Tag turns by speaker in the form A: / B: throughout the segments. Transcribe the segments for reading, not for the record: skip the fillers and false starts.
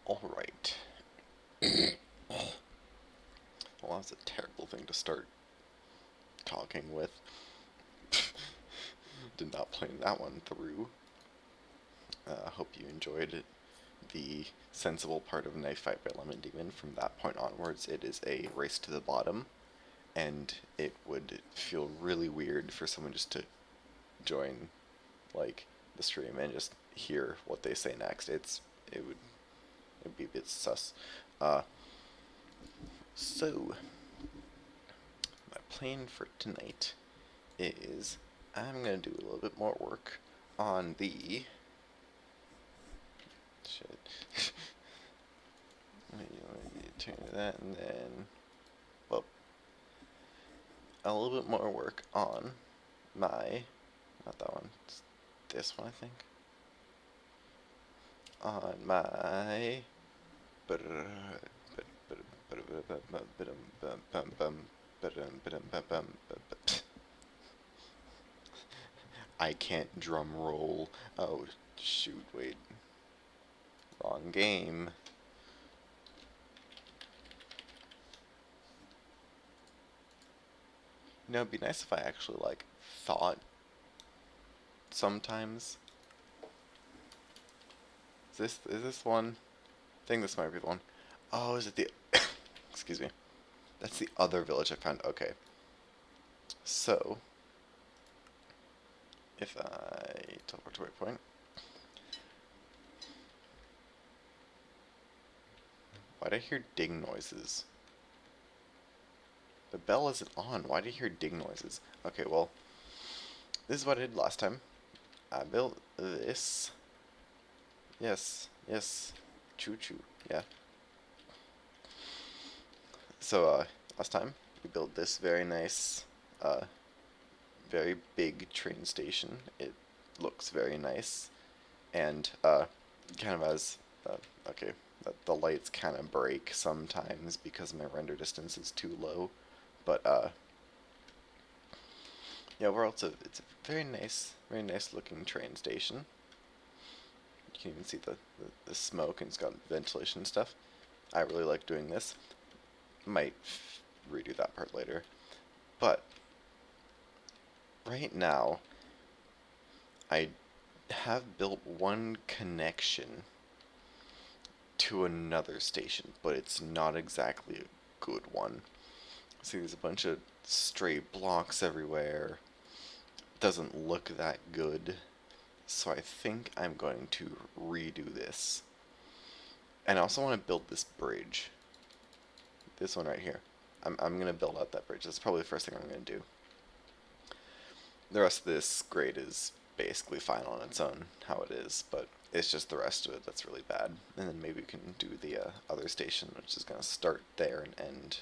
A: Alright. Well, that's a terrible thing to start talking with. Did not plan that one through. Hope you enjoyed it. The sensible part of Knife Fight by Lemon Demon. From that point onwards, it is a race to the bottom, and it would feel really weird for someone just to join, like, the stream and just hear what they say next. It'd be a bit sus. Uh, so my plan for tonight is I'm gonna do a little bit more work on the shit. Turn that and then, well, a little bit more work on my, not that one, it's this one I think, on my, I can't drum roll. Oh shoot, wait, wrong game. You know, it'd be nice if I actually, like, thought sometimes. Is this one? I think this might be the one. Oh, is it the... Excuse me. That's the other village I found. Okay. So, if I teleport to waypoint... Why'd I hear ding noises? The bell isn't on. Why did I hear ding noises? Okay, well, this is what I did last time. I built this. Yes, yes. Choo-choo, yeah. So, last time, we built this very nice, very big train station. It looks very nice, and, kind of has, okay, the lights kind of break sometimes because my render distance is too low, but, yeah, overall it's a very nice looking train station. You can even see the smoke, and it's got ventilation and stuff. I really like doing this. Might redo that part later. But right now, I have built one connection to another station, but it's not exactly a good one. See, there's a bunch of stray blocks everywhere. Doesn't look that good. So I think I'm going to redo this. And I also want to build this bridge. This one right here. I'm going to build out that bridge. That's probably the first thing I'm going to do. The rest of this grade is basically fine on its own, how it is, but it's just the rest of it that's really bad. And then maybe we can do the other station, which is going to start there and end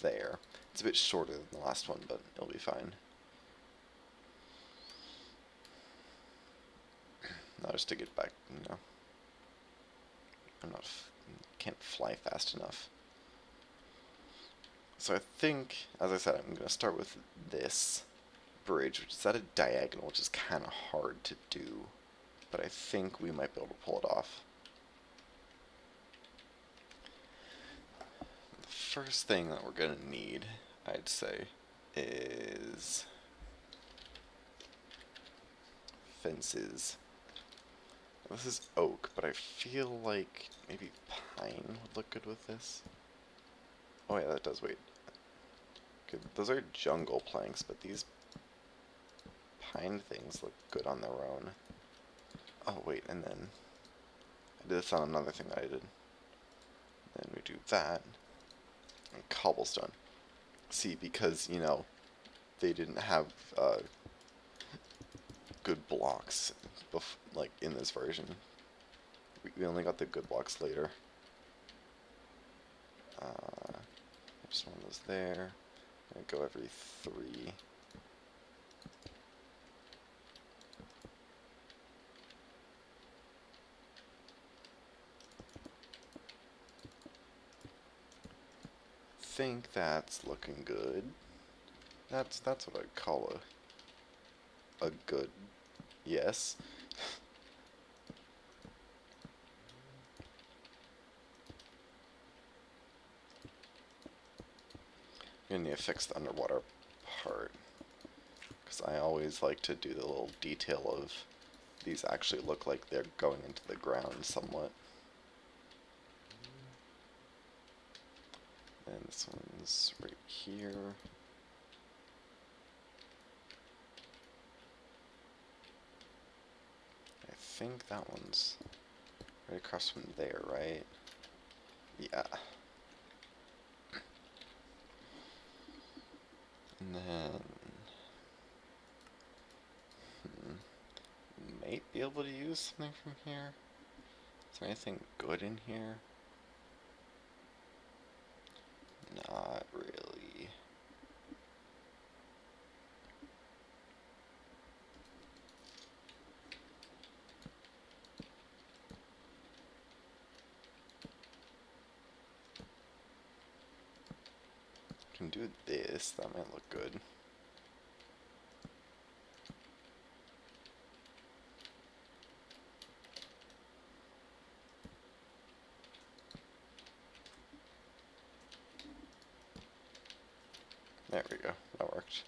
A: there. It's a bit shorter than the last one, but it'll be fine. Now just to get back, you know, can't fly fast enough. So I think, as I said, I'm going to start with this bridge, which is at a diagonal, which is kind of hard to do, but I think we might be able to pull it off. The first thing that we're going to need, I'd say, is fences. This is oak, but I feel like maybe pine would look good with this. Oh yeah, that does, wait. Good. Those are jungle planks, but these pine things look good on their own. Oh wait, and then I did this on another thing that I did. Then we do that, and cobblestone. See, because, you know, they didn't have good blocks, like, in this version. We only got the good blocks later. Just one of those there. I'm gonna go every 3. Think that's looking good. That's what I'd call a good yes. I'm gonna need to fix the underwater part, because I always like to do the little detail of these actually look like they're going into the ground somewhat. And this one's right here. I think that one's right across from there, right? Yeah. And then might be able to use something from here. Is there anything good in here? Not really. Can do this, that might look good. There we go, that worked.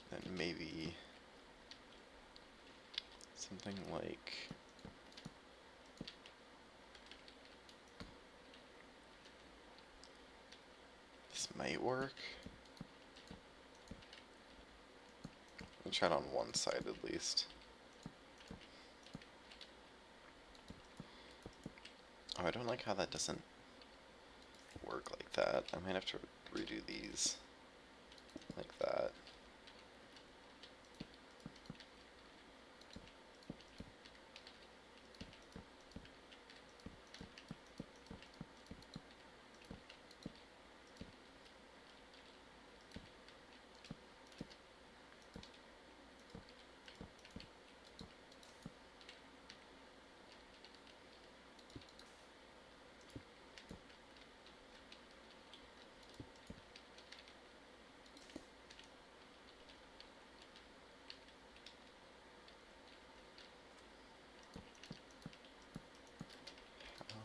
A: Then maybe something like this might work. I'll try it on one side at least. Oh, I don't like how that doesn't work like that. I might have to redo these like that.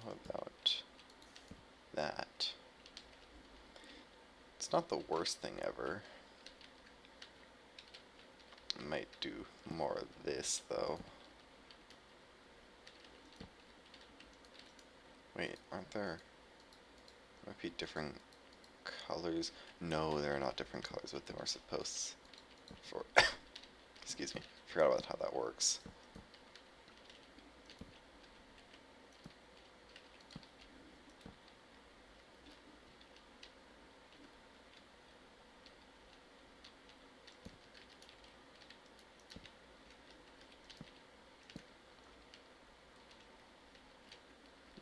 A: How about that? It's not the worst thing ever. Might do more of this though. Wait, aren't there? Might be different colors. No, there are not different colors, but they were supposed for. Excuse me. Forgot about how that works.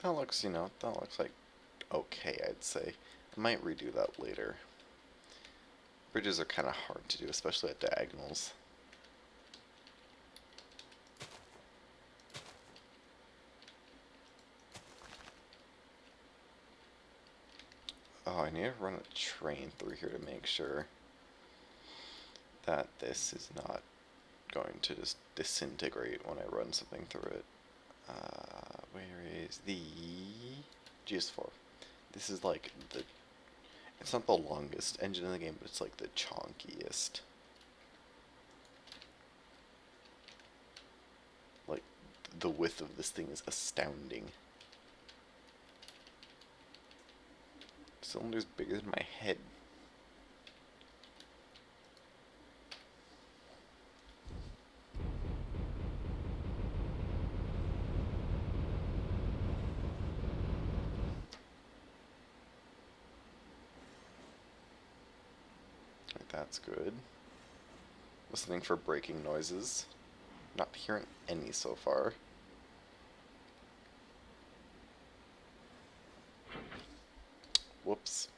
A: That looks, that looks like okay, I'd say. I might redo that later. Bridges are kind of hard to do, especially at diagonals. Oh, I need to run a train through here to make sure that this is not going to just disintegrate when I run something through it. Where is the GS4? This is like the, it's not the longest engine in the game, but it's like the chonkiest. Like, the width of this thing is astounding. Cylinder's bigger than my head. That's good. Listening for braking noises. Not hearing any so far. Whoops.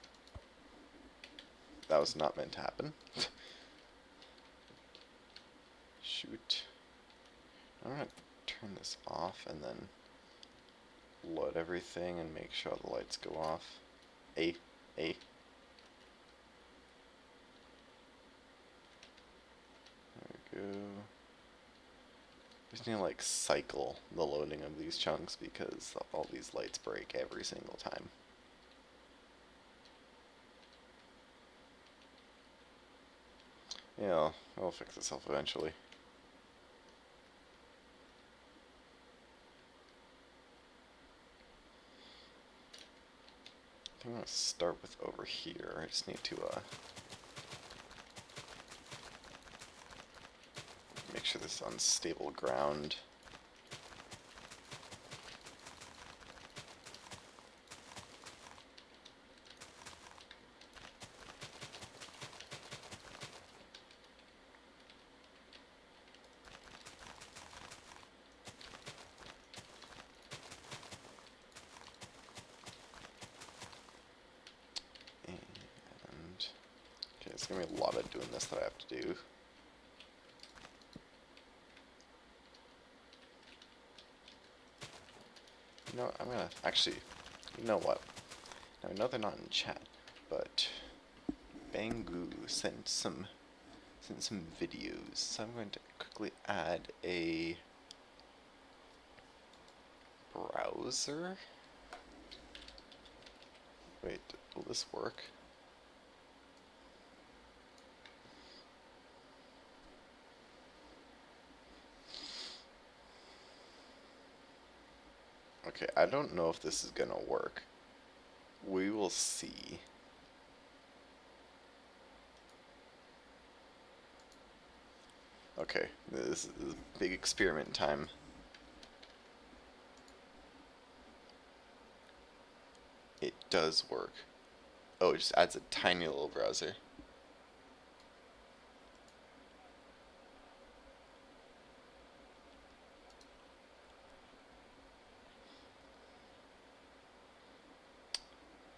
A: That was not meant to happen. Shoot. I'm gonna turn this off and then load everything and make sure the lights go off. A. There we go. Just need to like cycle the loading of these chunks because all these lights break every single time. Yeah, it'll fix itself eventually. I think I'm gonna start with over here. I just need to make sure this is on stable ground. And okay, it's gonna be a lot of doing this that I have to do. You know what, I'm gonna actually, you know what? Now I know they're not in chat, but Bangu sent some videos, so I'm going to quickly add a browser. Wait, will this work? Okay, I don't know if this is gonna work. We will see. Okay, this is big experiment time. It does work. Oh, it just adds a tiny little browser.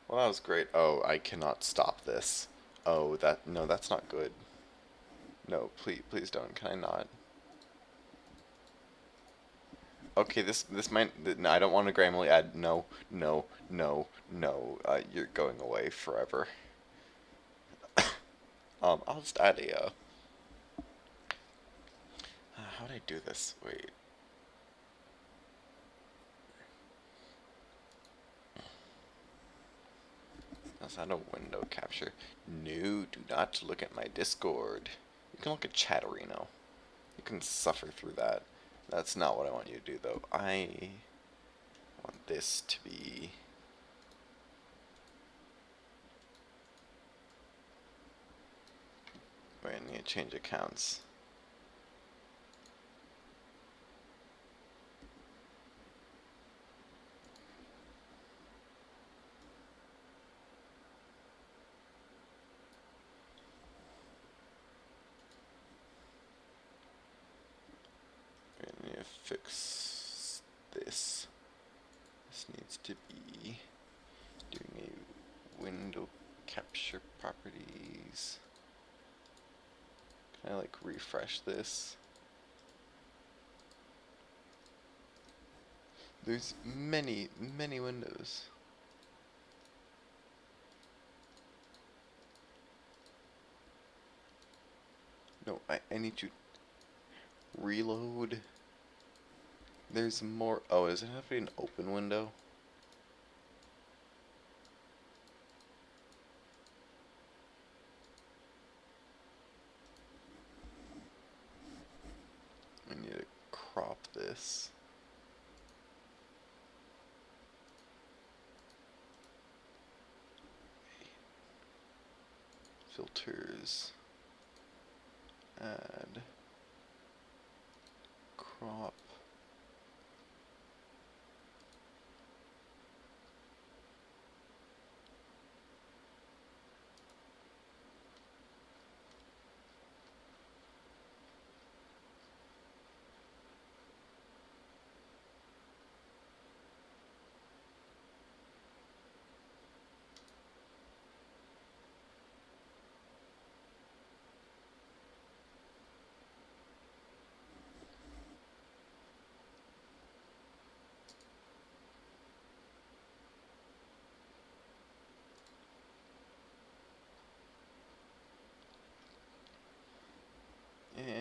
A: Well, that was great. Oh, I cannot stop this. Oh, no, that's not good. No, please don't. Can I not? Okay, this might. No, I don't want to Grammarly add. No, no, no, no. You're going away forever. I'll just add a. How would I do this? Wait. Let's add a window capture. No, do not look at my Discord. You can look at Chatterino. You can suffer through that. That's not what I want you to do, though. I want this to be... Wait, I need to change accounts. I need to fix this. This needs to be doing a window capture properties. Can I like refresh this? There's many windows. No, I need to reload. There's more. Oh, does it have to be an open window? I need to crop this. Filters. Add. Crop.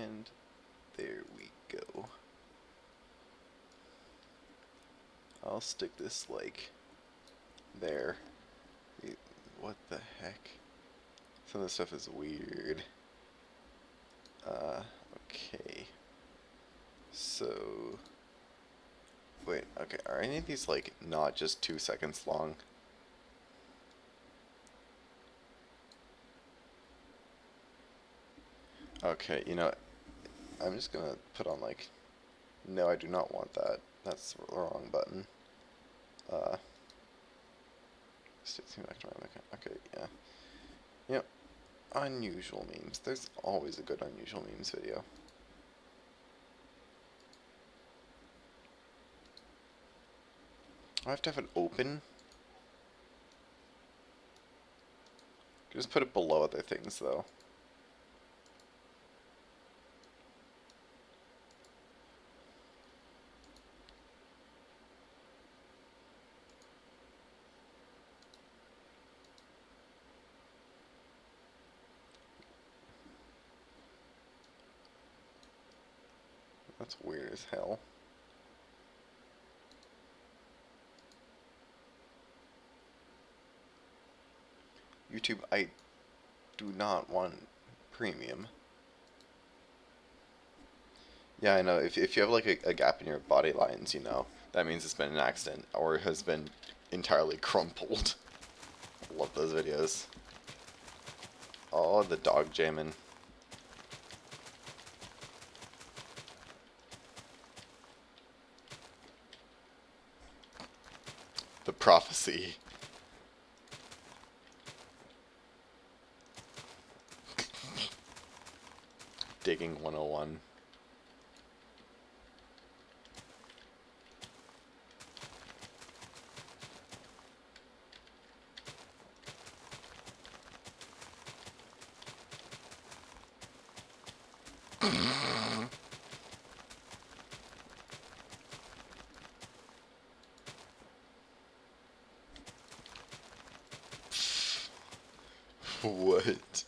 A: And there we go. I'll stick this like there. What the heck? Some of this stuff is weird. Okay. So, wait, okay, are any of these like not just 2 seconds long? Okay, you know, I'm just gonna put on like, no, I do not want that. That's the wrong button. Back to my account. Okay, yeah. Yep, unusual memes. There's always a good unusual memes video. I have to have it open. Just put it below other things, though. That's weird as hell. YouTube, I do not want premium. Yeah, I know. If you have like a gap in your body lines, you know, that means it's been an accident or has been entirely crumpled. Love those videos. Oh, the dog jamming. The prophecy. Digging 101. What?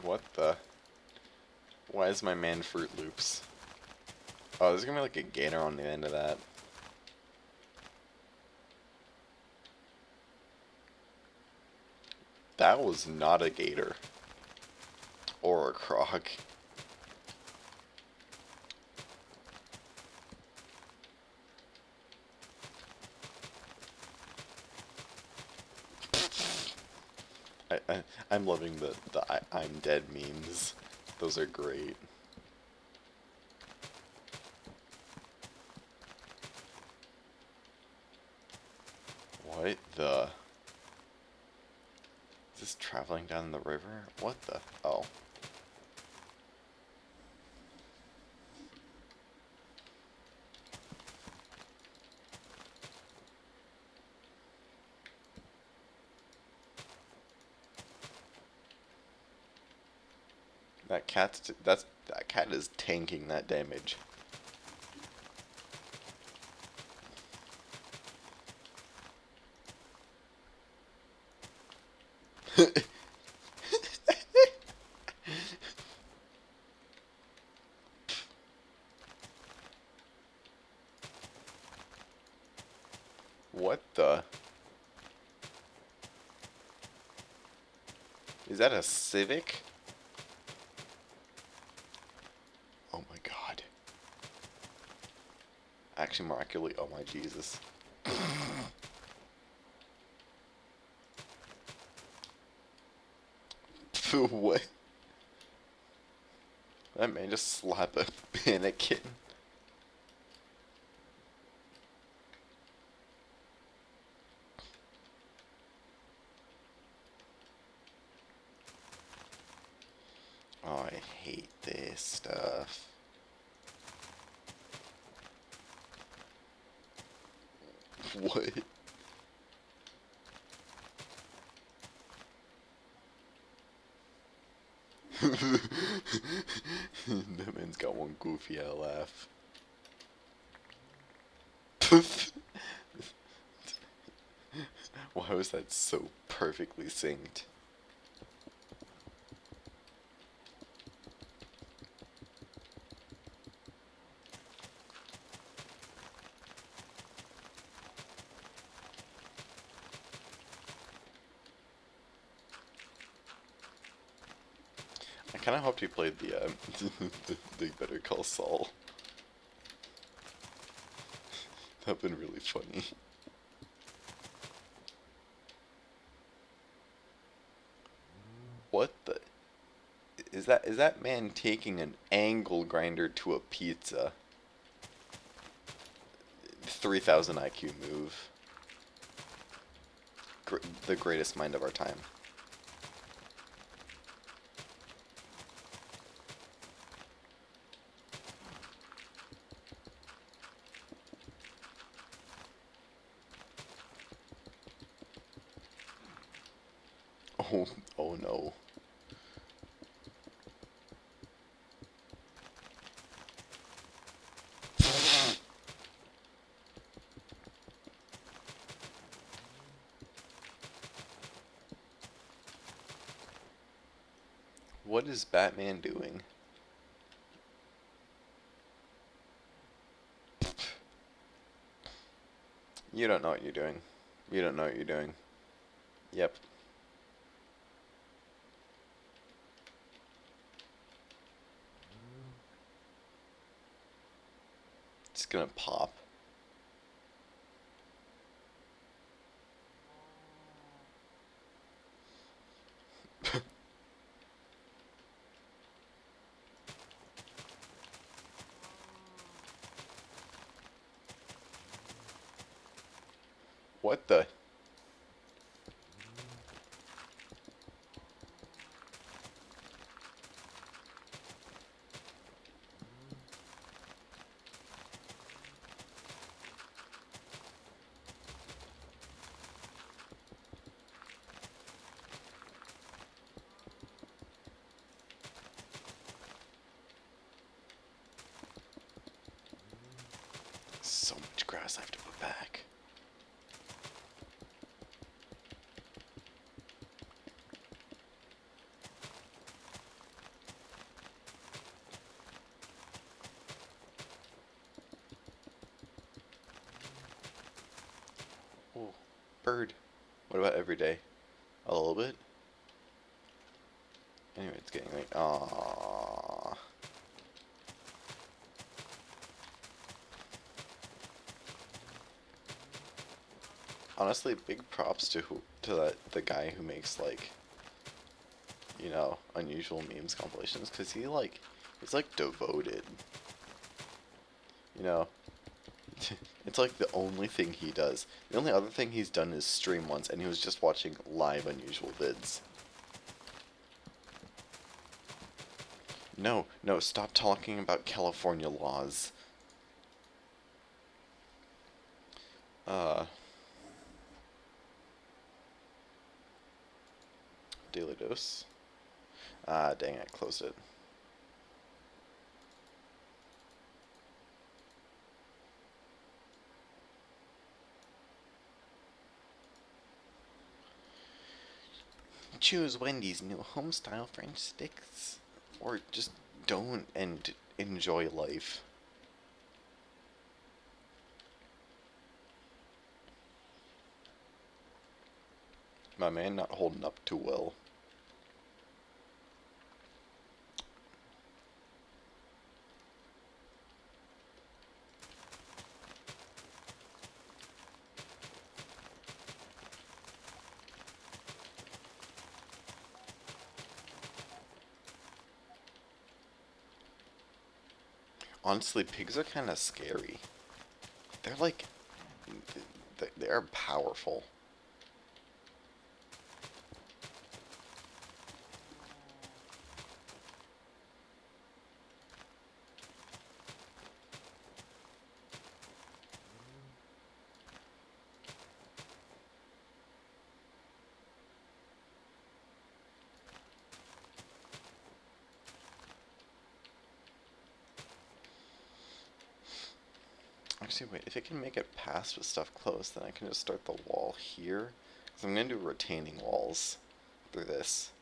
A: What the? Why is my man Fruit Loops? Oh, there's gonna be like a gator on the end of that. That was not a gator. Or a croc. I'm loving the I'm dead memes. Those are great. What the? Is this traveling down the river? What the? Oh. That that cat is tanking that damage. What the? Is that a Civic? Oh my god. Actually, more accurately, oh my Jesus. What? That man just slapped a mannequin. Oh, I hate this stuff. What? That man's got one goofy laugh. Why was that so perfectly synced? I kind of hoped you played the, the Better Call Saul. That'd been really funny. What the? Is that man taking an angle grinder to a pizza? 3000 IQ move. The greatest mind of our time. Oh, oh no. What is Batman doing? You don't know what you're doing. You don't know what you're doing. Yep. It's gonna pop. What the? So much grass I have to put back. Oh, bird. What about every day? A little bit? Anyway, it's getting late. Aww. Honestly, big props to the guy who makes like, you know, unusual memes compilations, cause he's like devoted. You know, it's like the only thing he does. The only other thing he's done is stream once, and he was just watching live unusual vids. No, no, stop talking about California laws. Uh, Daily Dose. Ah, dang, I closed it. Choose Wendy's new home-style French sticks. Or just don't and enjoy life. My man not holding up too well. Honestly, pigs are kind of scary. They're like, they're powerful. Actually, wait, if it can make it past with stuff close, then I can just start the wall here. Because I'm going to do retaining walls through this.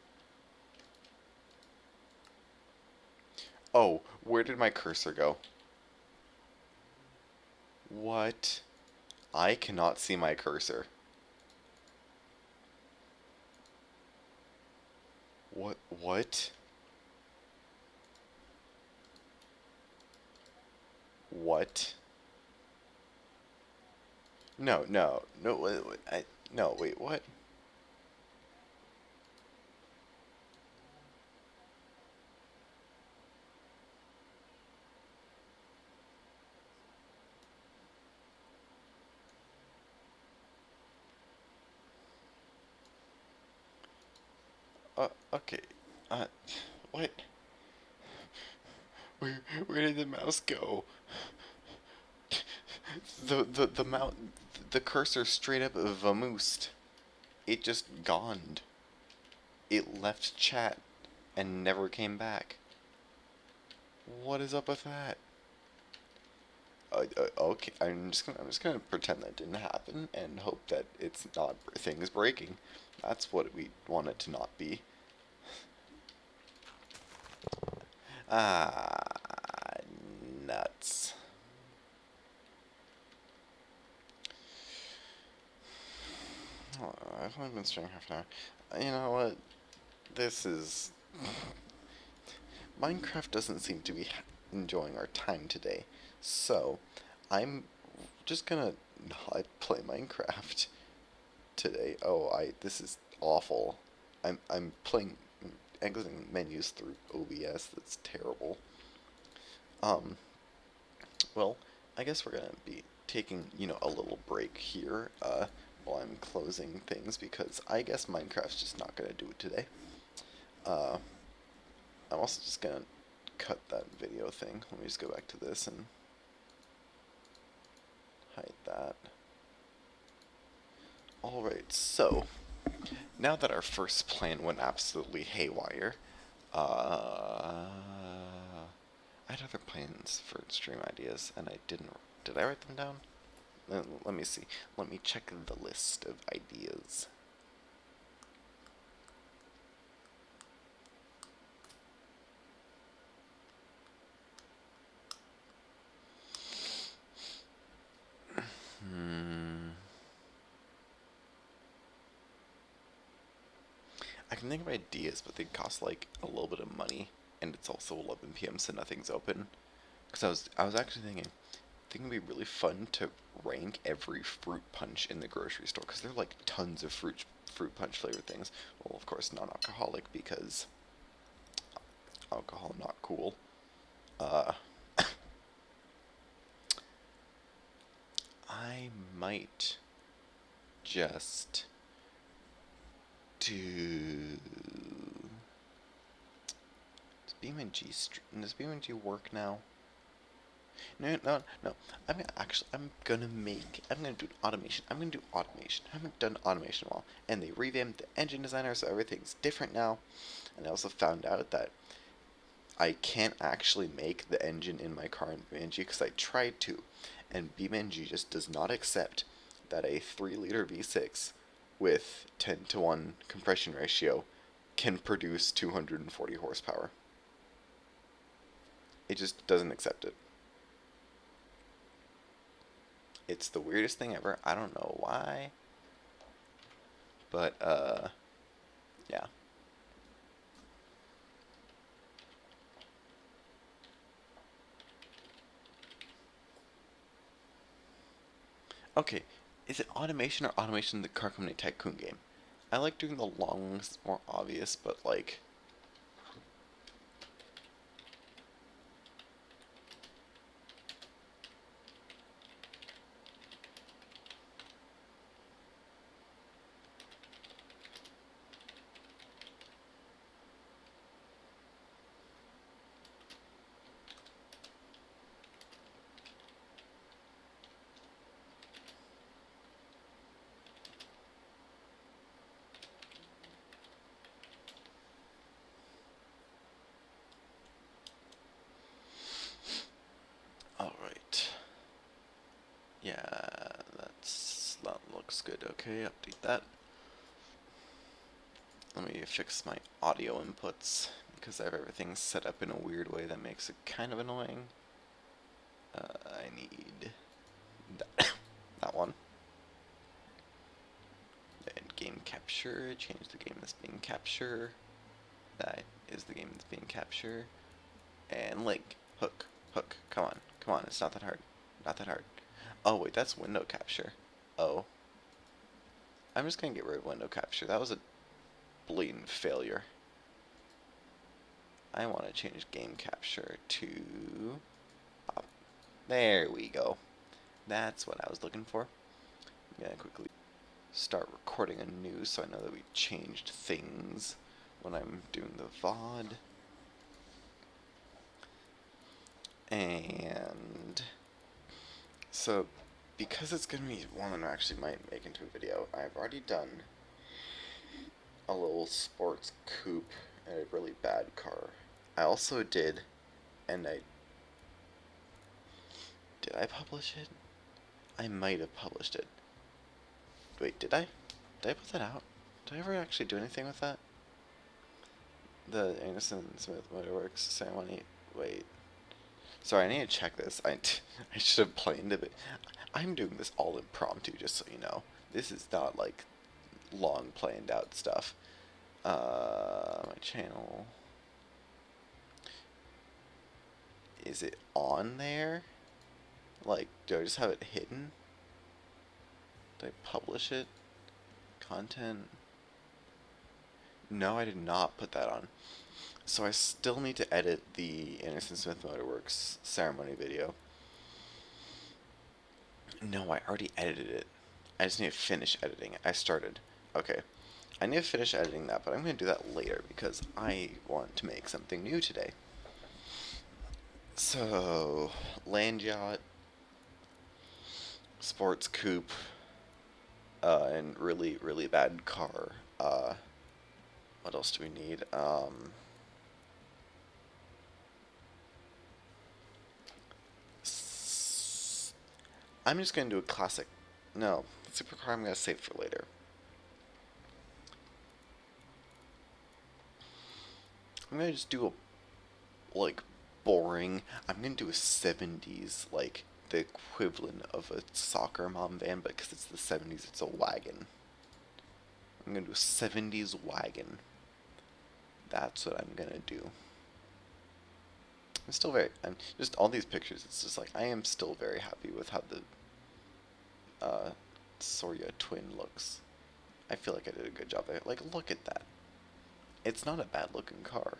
A: Oh, where did my cursor go? What? I cannot see my cursor. What? What? What? No, no, no, no, wait, what? Okay, uh, what? Where did the mouse go? The cursor straight up vamoosed. It just goned. It left chat and never came back. What is up with that? Okay, I'm just gonna pretend that didn't happen and hope that it's not things breaking. That's what we want it to not be. Ah, nuts. Oh, I've only been streaming half an hour. You know what? This is... Minecraft doesn't seem to be enjoying our time today. So, I'm just gonna not play Minecraft today. This is awful. I'm playing, exiting menus through OBS. That's terrible. Um, well, I guess we're gonna be taking, a little break here, while I'm closing things because I guess Minecraft's just not gonna do it today. I'm also just gonna cut that video thing. Let me just go back to this and hide that. Alright, so, now that our first plan went absolutely haywire, I had other plans for stream ideas, and I didn't. Did I write them down? Let me see. Let me check the list of ideas. I can think of ideas, but they cost like a little bit of money, and it's also 11 p.m. so nothing's open. Because I was actually thinking, I think it'd be really fun to rank every fruit punch in the grocery store because there are like tons of fruit punch flavored things. Well, of course, non-alcoholic because alcohol not cool. I might just do. Does BeamNG work now? No, no, no. I'm gonna do automation. I'm gonna do automation. I haven't done automation in a while. And they revamped the engine designer, so everything's different now. And I also found out that I can't actually make the engine in my car in BeamNG because I tried to. And BeamNG just does not accept that a 3-liter V6 with 10:1 compression ratio can produce 240 horsepower. It just doesn't accept it. It's the weirdest thing ever. I don't know why. But, yeah. Okay, is it automation or automation in the Car Company Tycoon game? I like doing the long, more obvious, but like... looks good. Okay, update that. Let me fix my audio inputs because I have everything set up in a weird way that makes it kind of annoying. I need that one. And game capture, change the game that's being captured. That is the game that's being captured. And link, hook, come on, it's not that hard. Not that hard. Oh wait, that's window capture. Oh. I'm just gonna get rid of window capture. That was a blatant failure. I want to change game capture to... there we go. That's what I was looking for. I'm gonna quickly start recording anew so I know that we changed things when I'm doing the VOD. And so because it's gonna be one that I actually might make into a video, I've already done a little sports coupe and a really bad car. I also did, and did I publish it? I might have published it. Wait, did I? Did I put that out? Did I ever actually do anything with that? The Anderson Smith Motorworks ceremony. Wait. Sorry, I need to check this. I should have planned it. I'm doing this all impromptu, just so you know. This is not like long planned out stuff. My channel. Is it on there? Like, do I just have it hidden? Did I publish it? Content? No, I did not put that on. So I still need to edit the Anderson Smith Motorworks ceremony video. No, I already edited it. I just need to finish editing it. I started. Okay. I need to finish editing that, but I'm going to do that later because I want to make something new today. So, land yacht, sports coupe, and really, really bad car. What else do we need? I'm just going to do a classic. No, supercar I'm going to save for later. I'm going to just do a, like, boring. I'm going to do a 70s, like, the equivalent of a soccer mom van, but because it's the 70s, it's a wagon. I'm going to do a 70s wagon. That's what I'm going to do. I'm still I'm just all these pictures, it's just like, I am still very happy with how the Soria twin looks. I feel like I did a good job there. Like, look at that. It's not a bad looking car.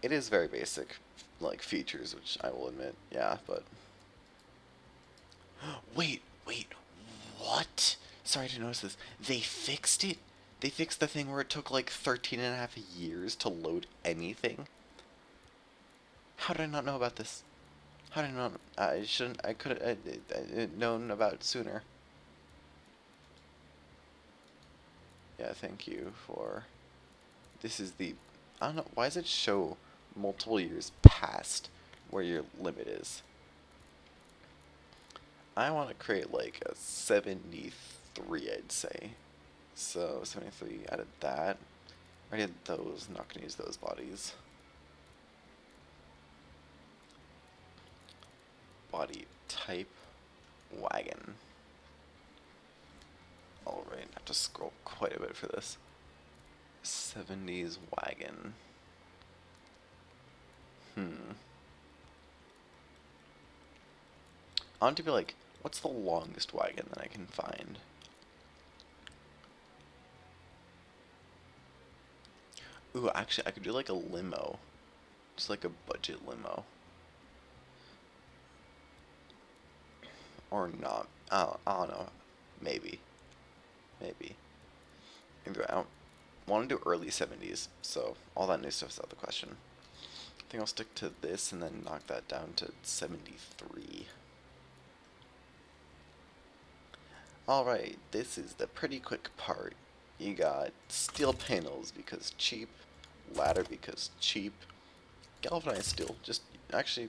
A: It is very basic, like, features, which I will admit, yeah, but... Wait, what? Sorry to notice this. They fixed it? They fixed the thing where it took, like, 13.5 years to load anything? How did I not know about this? How did I not... I could have known about it sooner. Yeah, thank you for... This is the... I don't know, why does it show multiple years past where your limit is? I want to create like a 73, I'd say. So 73, added that. I did those, not going to use those bodies. Body type, wagon. Alright, I have to scroll quite a bit for this. 70s wagon. I want to be like, what's the longest wagon that I can find? Ooh, actually, I could do like a limo. Just like a budget limo. Or not. I don't know. Maybe. Maybe. Either I don't want to do early 70s, so all that new stuff's out of the question. I think I'll stick to this and then knock that down to 73. Alright, this is the pretty quick part. You got steel panels because cheap, ladder because cheap, galvanized steel, just actually,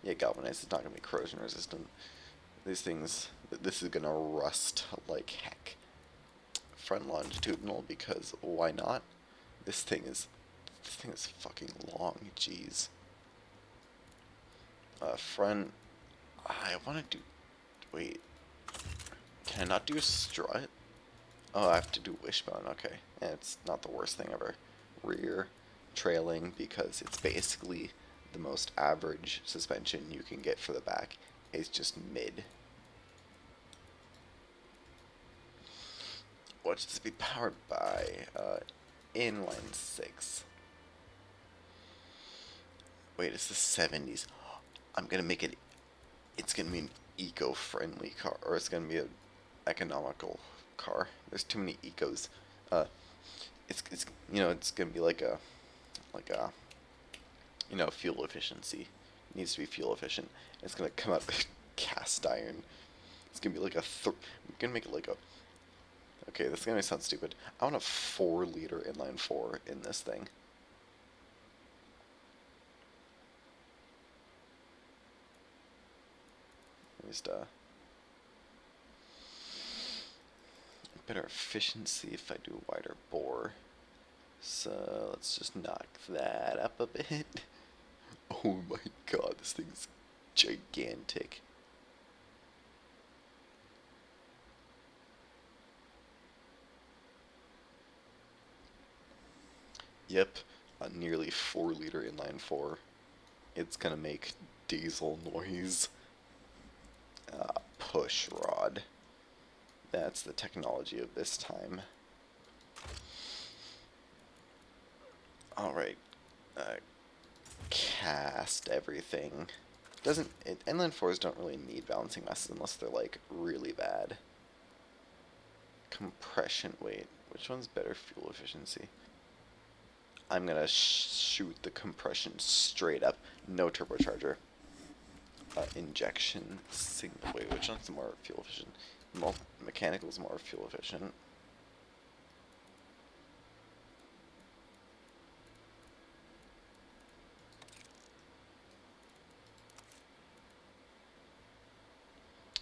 A: yeah, galvanized is not going to be corrosion resistant. These things, this is gonna rust like heck. Front longitudinal, because why not? This thing is fucking long, jeez. Front, I wanna do, wait, can I not do strut? Oh, I have to do wishbone, okay. And it's not the worst thing ever. Rear, trailing, because it's basically the most average suspension you can get for the back. It's just mid. Watch this be powered by inline 6. Wait, it's the 70s. I'm gonna make it, it's gonna be an eco-friendly car, or it's gonna be an economical car. There's too many ecos. It's you know, it's gonna be like a you know, fuel efficiency. It needs to be fuel efficient. It's gonna come out with cast iron. It's gonna be like we're gonna make it like a, okay, this is gonna sound stupid. I want a 4-liter inline 4 in this thing. Just better efficiency if I do a wider bore. So let's just knock that up a bit. Oh my god, this thing's gigantic. Yep, a nearly 4-liter inline 4. It's gonna make diesel noise. Push rod. That's the technology of this time. Alright. Cast everything. Inline 4s don't really need balancing masses unless they're like really bad. Compression weight. Which one's better fuel efficiency? I'm gonna shoot the compression straight up. No turbocharger. Injection single. Wait, which one's more fuel efficient? Mechanical is more fuel efficient.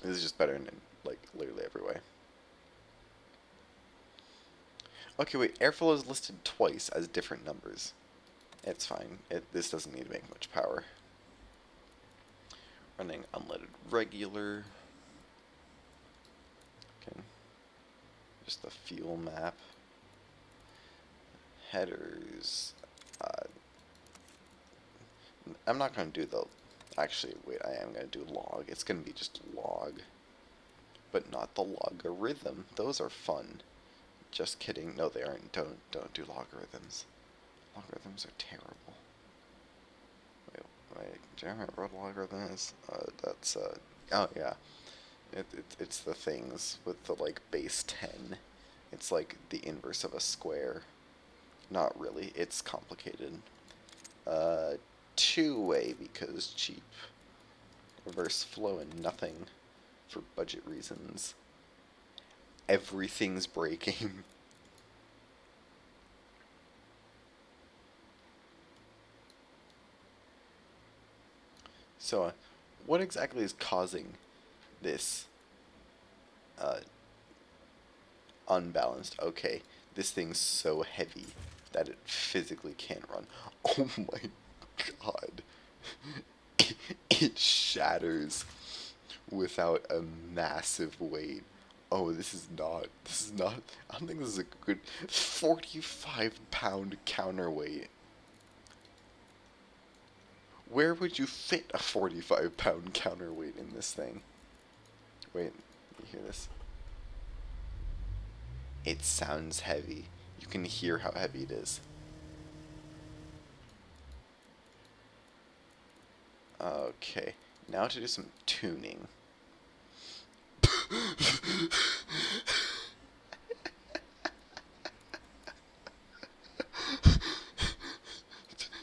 A: This is just better in like literally every way. Okay, wait. Airflow is listed twice as different numbers. It's fine. This doesn't need to make much power. Running unleaded regular. Okay. Just the fuel map. Headers. I'm not going to do the... Actually, wait, I am going to do log. It's going to be just log. But not the logarithm. Those are fun. Just kidding. No, they aren't. Don't do logarithms. Logarithms are terrible. Wait, do you remember what a logarithm is? That's, oh yeah. It's the things with the, like, base 10. It's like the inverse of a square. Not really. It's complicated. Two-way because cheap. Reverse flow and nothing for budget reasons. Everything's breaking. So, what exactly is causing this unbalanced? Okay, this thing's so heavy that it physically can't run. Oh my god. It shatters without a massive weight. Oh, this is not, I don't think this is a good 45-pound counterweight. Where would you fit a 45-pound counterweight in this thing? Wait, you hear this? It sounds heavy. You can hear how heavy it is. Okay, now to do some tuning.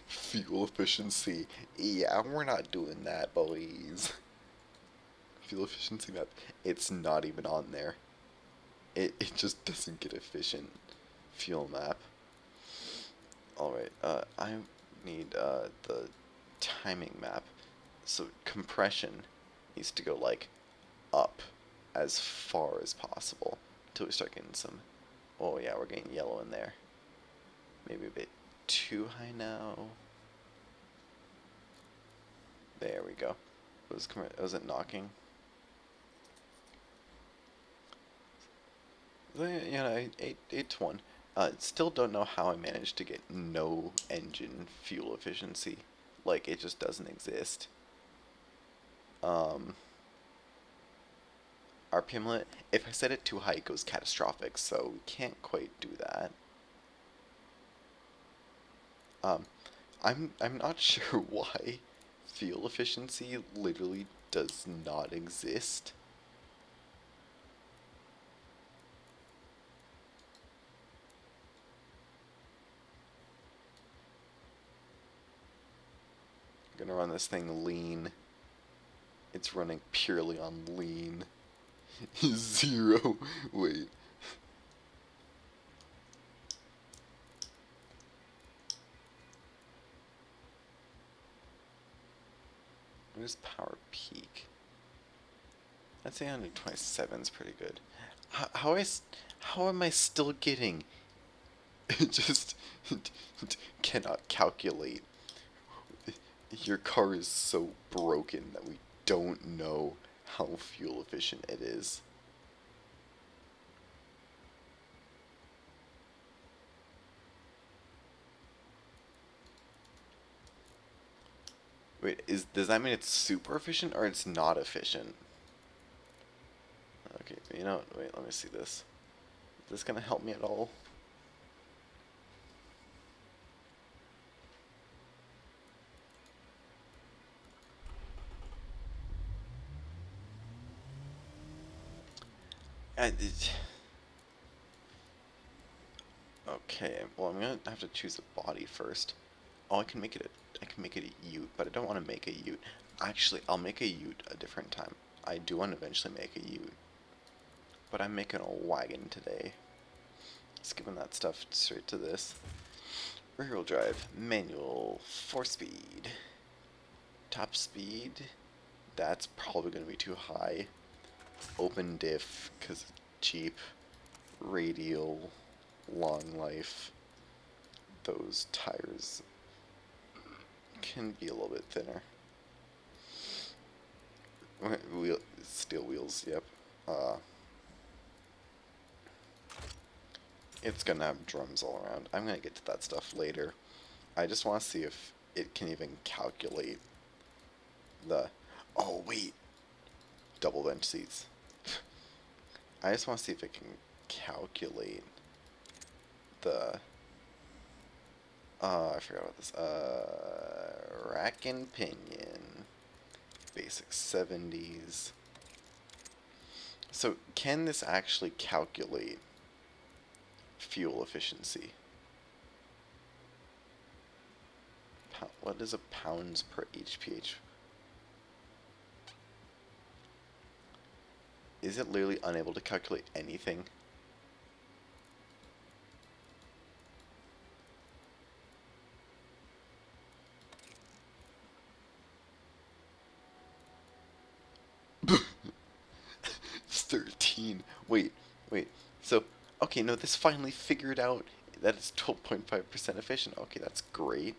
A: Fuel efficiency. Yeah, we're not doing that, boys. Fuel efficiency map. It's not even on there. It just doesn't get efficient. Fuel map. Alright, I need the timing map. So compression needs to go like up as far as possible until we start getting some. Oh yeah, we're getting yellow in there. Maybe a bit too high now. There we go. Was it knocking? Yeah, 8 to 1. Still don't know how I managed to get no engine fuel efficiency. Like, it just doesn't exist. RPM limit, if I set it too high, it goes catastrophic, so we can't quite do that. I'm not sure why fuel efficiency literally does not exist. I'm gonna run this thing lean. It's running purely on lean. 0. Wait. Where's power peak? I'd say 127 is pretty good. How am I still getting? It just cannot calculate. Your car is so broken that we don't know how fuel efficient it is. Wait, does that mean it's super efficient or it's not efficient? Okay, you know, wait, let me see this. Is this gonna help me at all? Okay, well I'm gonna have to choose a body first. Oh, I can make it a ute, but I don't want to make a ute. Actually, I'll make a ute a different time. I do want to eventually make a ute, but I'm making a wagon today. Skipping that stuff straight to this. Rear-wheel drive, manual, 4-speed. Top speed, that's probably going to be too high. Open diff, because it's cheap. Radial, long life. Those tires can be a little bit thinner. Steel wheels, yep. It's gonna have drums all around. I'm gonna get to that stuff later. I just want to see if it can even calculate the... Oh, wait! Double bench seats. I just want to see if it can calculate the... I forgot about this. Rack and pinion. Basic 70s. So, can this actually calculate fuel efficiency? What is a pounds per HPH? Is it literally unable to calculate anything? It's 13. Wait. So, okay, no, this finally figured out that it's 12.5% efficient. Okay, that's great.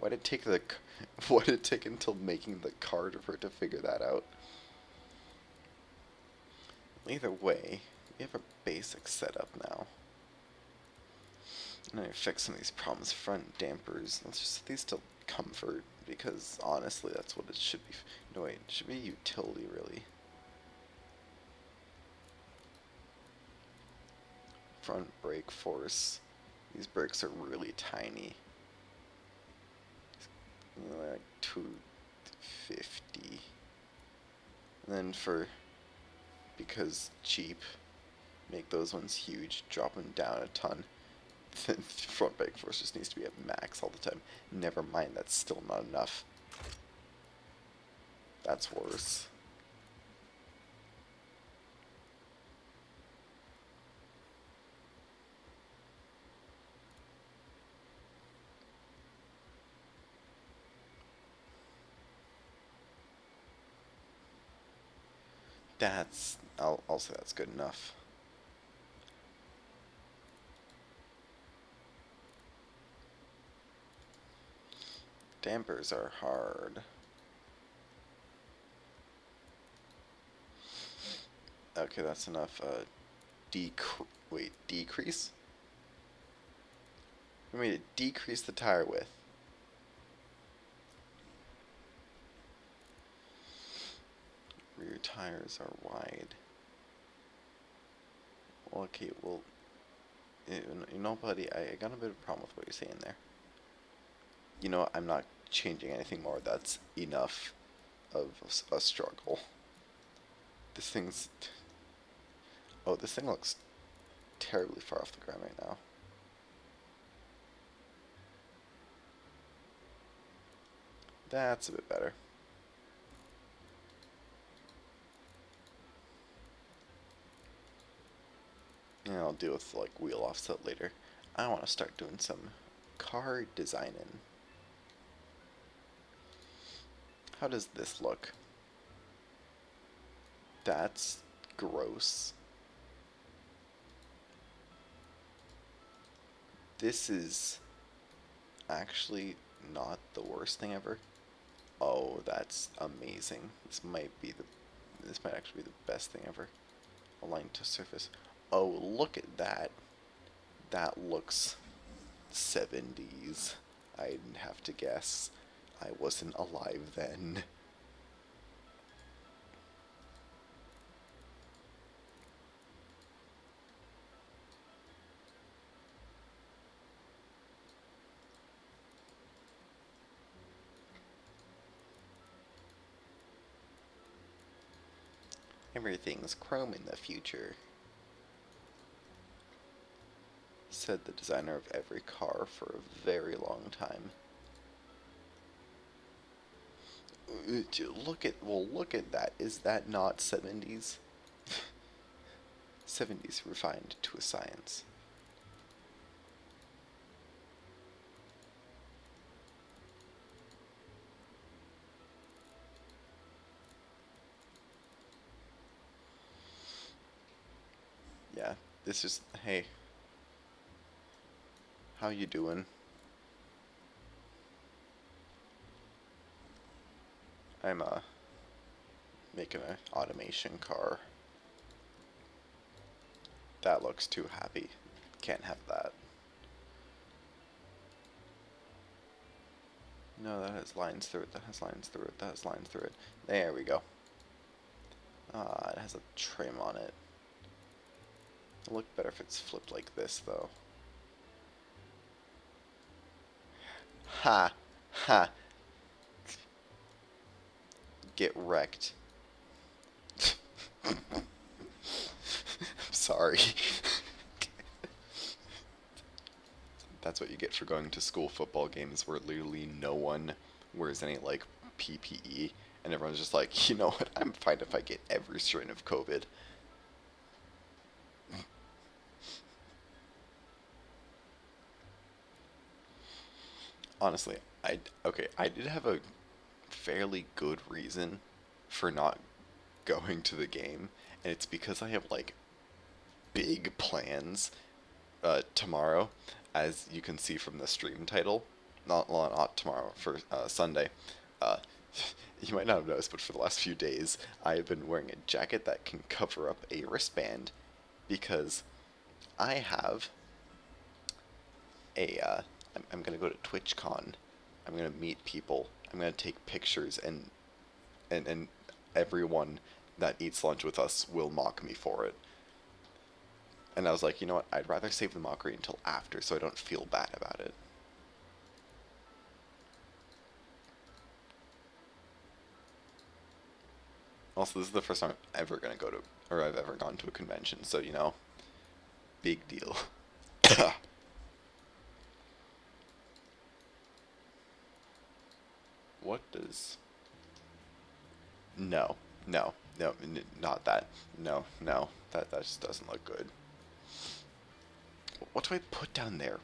A: Why did it take why did it take until making the card for it to figure that out? Either way, we have a basic setup now. And I fix some of these problems. Front dampers. Let's just set these to comfort, because honestly, that's what it should be. No, wait, it should be utility, really. Front brake force. These brakes are really tiny. Like 250. And then because cheap, make those ones huge, drop them down a ton. Then front brake force just needs to be at max all the time. Never mind, that's still not enough. That's worse. I'll say that's good enough. Dampers are hard. Okay, that's enough. Decrease? We made it decrease the tire width. Rear tires are wide. Well, okay, well, you know, buddy, I got a bit of a problem with what you're saying there. You know, I'm not changing anything more. That's enough of a struggle. This thing's... Oh, this thing looks terribly far off the ground right now. That's a bit better. And I'll deal with, like, wheel offset later. I want to start doing some car designing. How does this look? That's gross. This is actually not the worst thing ever. Oh, that's amazing. This might actually be the best thing ever. Aligned to surface. Oh, look at that. That looks 70s. I'd have to guess. I wasn't alive then. Everything's chrome in the future, said the designer of every car for a very long time. Look at that. Is that not 70s? 70s refined to a science. Yeah, this is, hey, how you doing? I'm making an automation car. That looks too happy. Can't have that. No, that has lines through it, that has lines through it, that has lines through it. There we go. Ah, it has a trim on it. It'll look better if it's flipped like this, though. Ha! Ha! Get wrecked. I'm sorry. That's what you get for going to school football games where literally no one wears any, like, PPE, and everyone's just like, you know what, I'm fine if I get every strain of COVID. Honestly, I did have a fairly good reason for not going to the game, and it's because I have, like, big plans tomorrow, as you can see from the stream title. Not tomorrow, for Sunday. Uh, you might not have noticed, but for the last few days, I have been wearing a jacket that can cover up a wristband, because I have I'm gonna go to TwitchCon. I'm gonna meet people. I'm gonna take pictures, and everyone that eats lunch with us will mock me for it. And I was like, you know what? I'd rather save the mockery until after, so I don't feel bad about it. Also, this is the first time I'm ever gonna go to, or I've ever gone to a convention, so you know, big deal. What does... No, no, no, not that. No, no, that just doesn't look good. What do I put down there?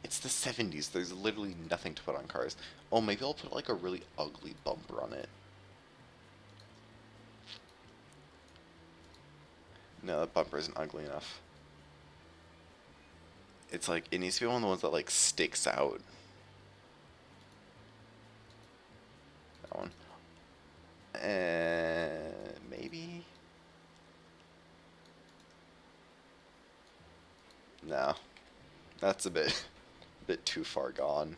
A: It's the 70s. There's literally nothing to put on cars. Oh, maybe I'll put like a really ugly bumper on it. No, that bumper isn't ugly enough. It's like, it needs to be one of the ones that like sticks out. That one. Maybe? No. That's a bit too far gone.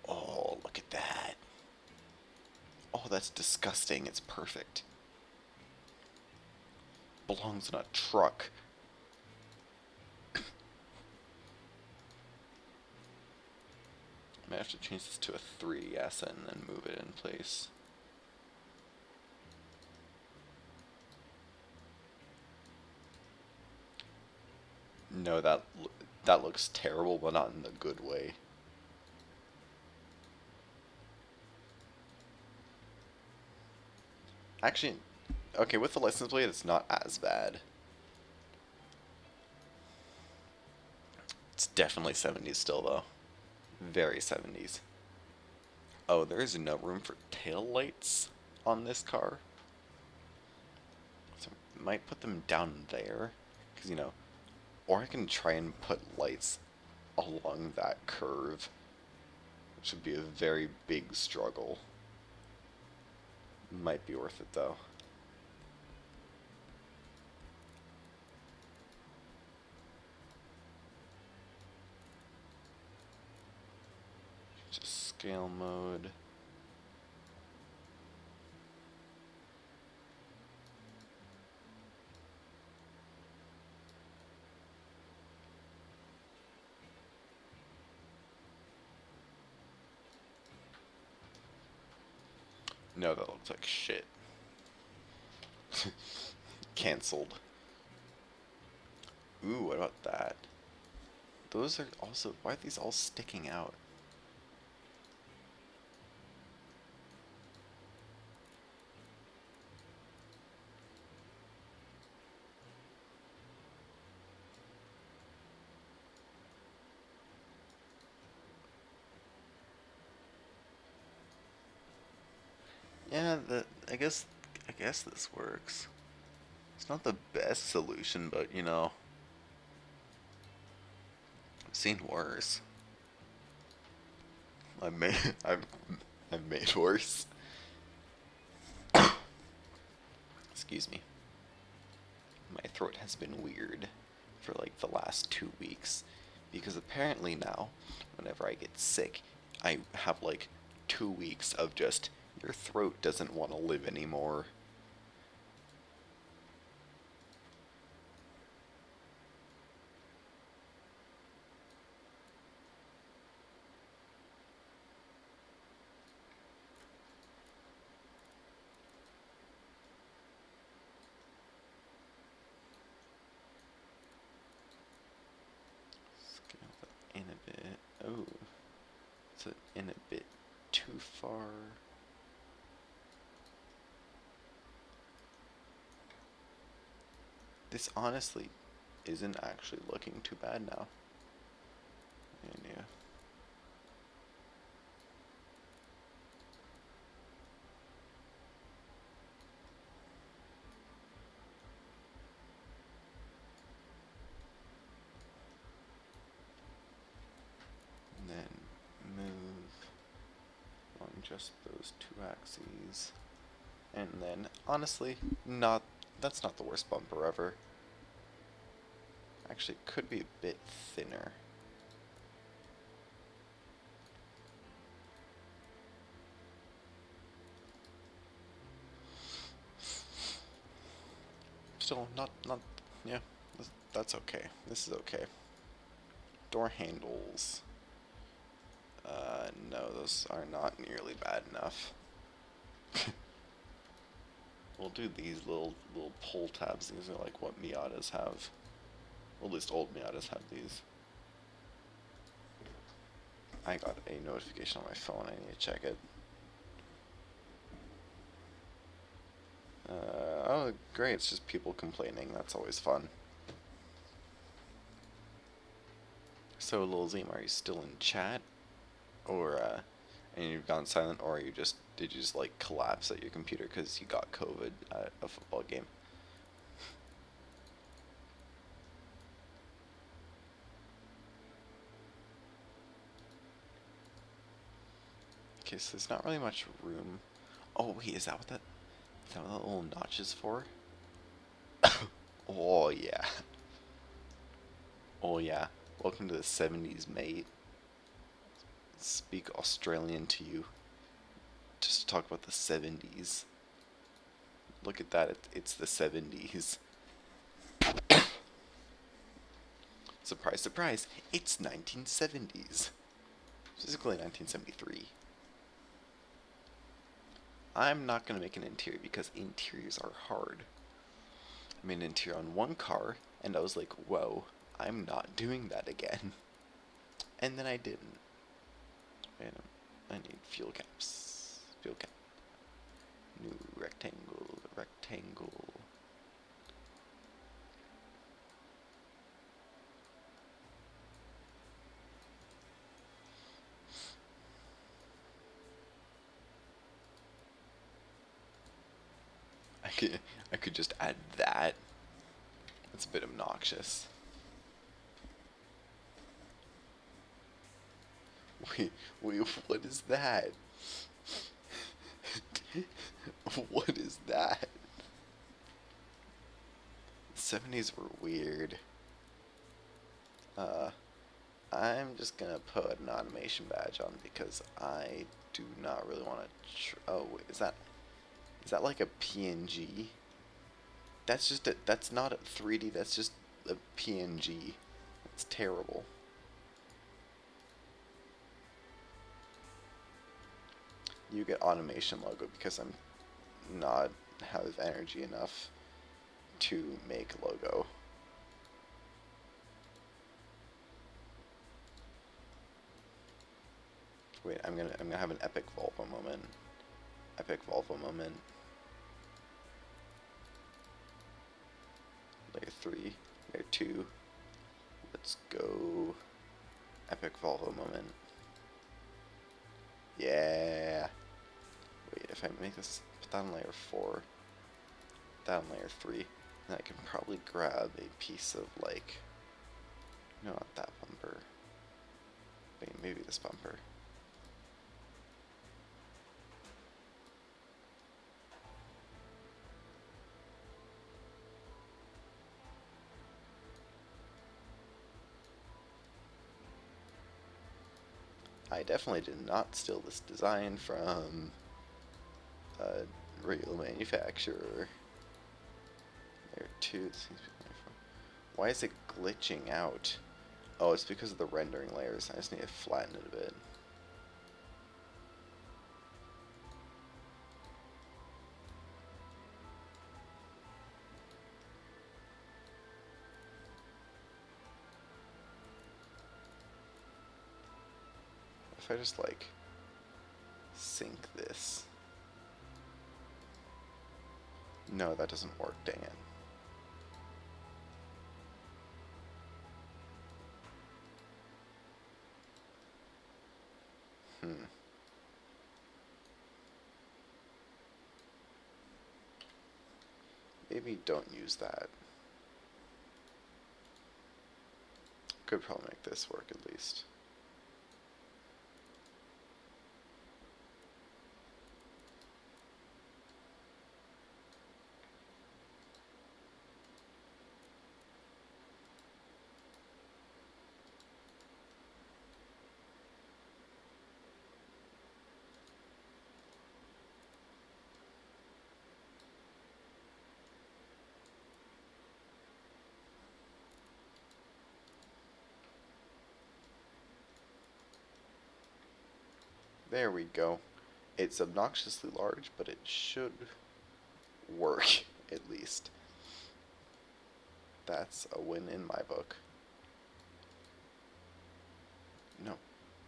A: Oh, look at that. Oh, that's disgusting. It's perfect. Belongs in a truck. I might have to change this to a 3 asset and then move it in place. No, that looks terrible, but not in the good way. Actually, okay, with the license plate, it's not as bad. It's definitely 70s still, though. Very 70s. Oh, there is no room for tail lights on this car. So I might put them down there, because, you know, or I can try and put lights along that curve, which would be a very big struggle. Might be worth it, though. Just scale mode. No, that looks like shit. Cancelled. Ooh, what about that? Those are also... Why are these all sticking out? Yeah, I guess this works. It's not the best solution, but you know, I've seen worse. I've made I've made worse. Excuse me. My throat has been weird for like the last 2 weeks because apparently now, whenever I get sick, I have like 2 weeks of just your throat doesn't want to live anymore. Scale that in a bit. Oh, it's in a bit too far. This honestly isn't actually looking too bad now. And yeah. And then move on just those 2 axes. And then, honestly, that's not the worst bumper ever. Actually, it could be a bit thinner. Still, yeah, that's okay. This is okay. Door handles. No, those are not nearly bad enough. We'll do these little pull tabs. These are like what Miatas have. Well, at least old Miatas have these. I got a notification on my phone. I need to check it. Oh, great. It's just people complaining. That's always fun. So, Lil Zim, are you still in chat? Or and you've gone silent, or did you just like collapse at your computer because you got COVID at a football game? Okay, so there's not really much room. Oh wait, is that what that little notch is for? Oh yeah. Oh yeah. Welcome to the 70s, mate. Speak Australian to you. Just to talk about the 70s. Look at that, it's the 70s. Surprise, surprise, it's 1970s. Specifically 1973. I'm not going to make an interior because interiors are hard. I made an interior on one car, and I was like, whoa, I'm not doing that again. And then I didn't. Wait, I need fuel caps. Fuel cap. New rectangle, rectangle. I could just add that. That's a bit obnoxious. Wait, what is that? What is that? The 70s were weird. I'm just gonna put an automation badge on because I do not really want to. Oh, wait, is that like a PNG? That's not a 3D. That's just a PNG. It's terrible. You get automation logo because I'm not have energy enough to make logo. Wait, I'm gonna have an epic Volvo moment. Epic Volvo moment. Layer 3, layer 2. Let's go. Epic Volvo moment. Yeah. Wait, if I make this, put that on layer 4, that on layer 3, then I can probably grab a piece of like, no, not that bumper. Wait, maybe this bumper. I definitely did not steal this design from a real manufacturer. There are two. This seems to be coming from. Why is it glitching out? Oh, it's because of the rendering layers. I just need to flatten it a bit. If I just like sync this. No, that doesn't work, dang it. Maybe don't use that. Could probably make this work at least. There we go. It's obnoxiously large, but it should work, at least. That's a win in my book. No,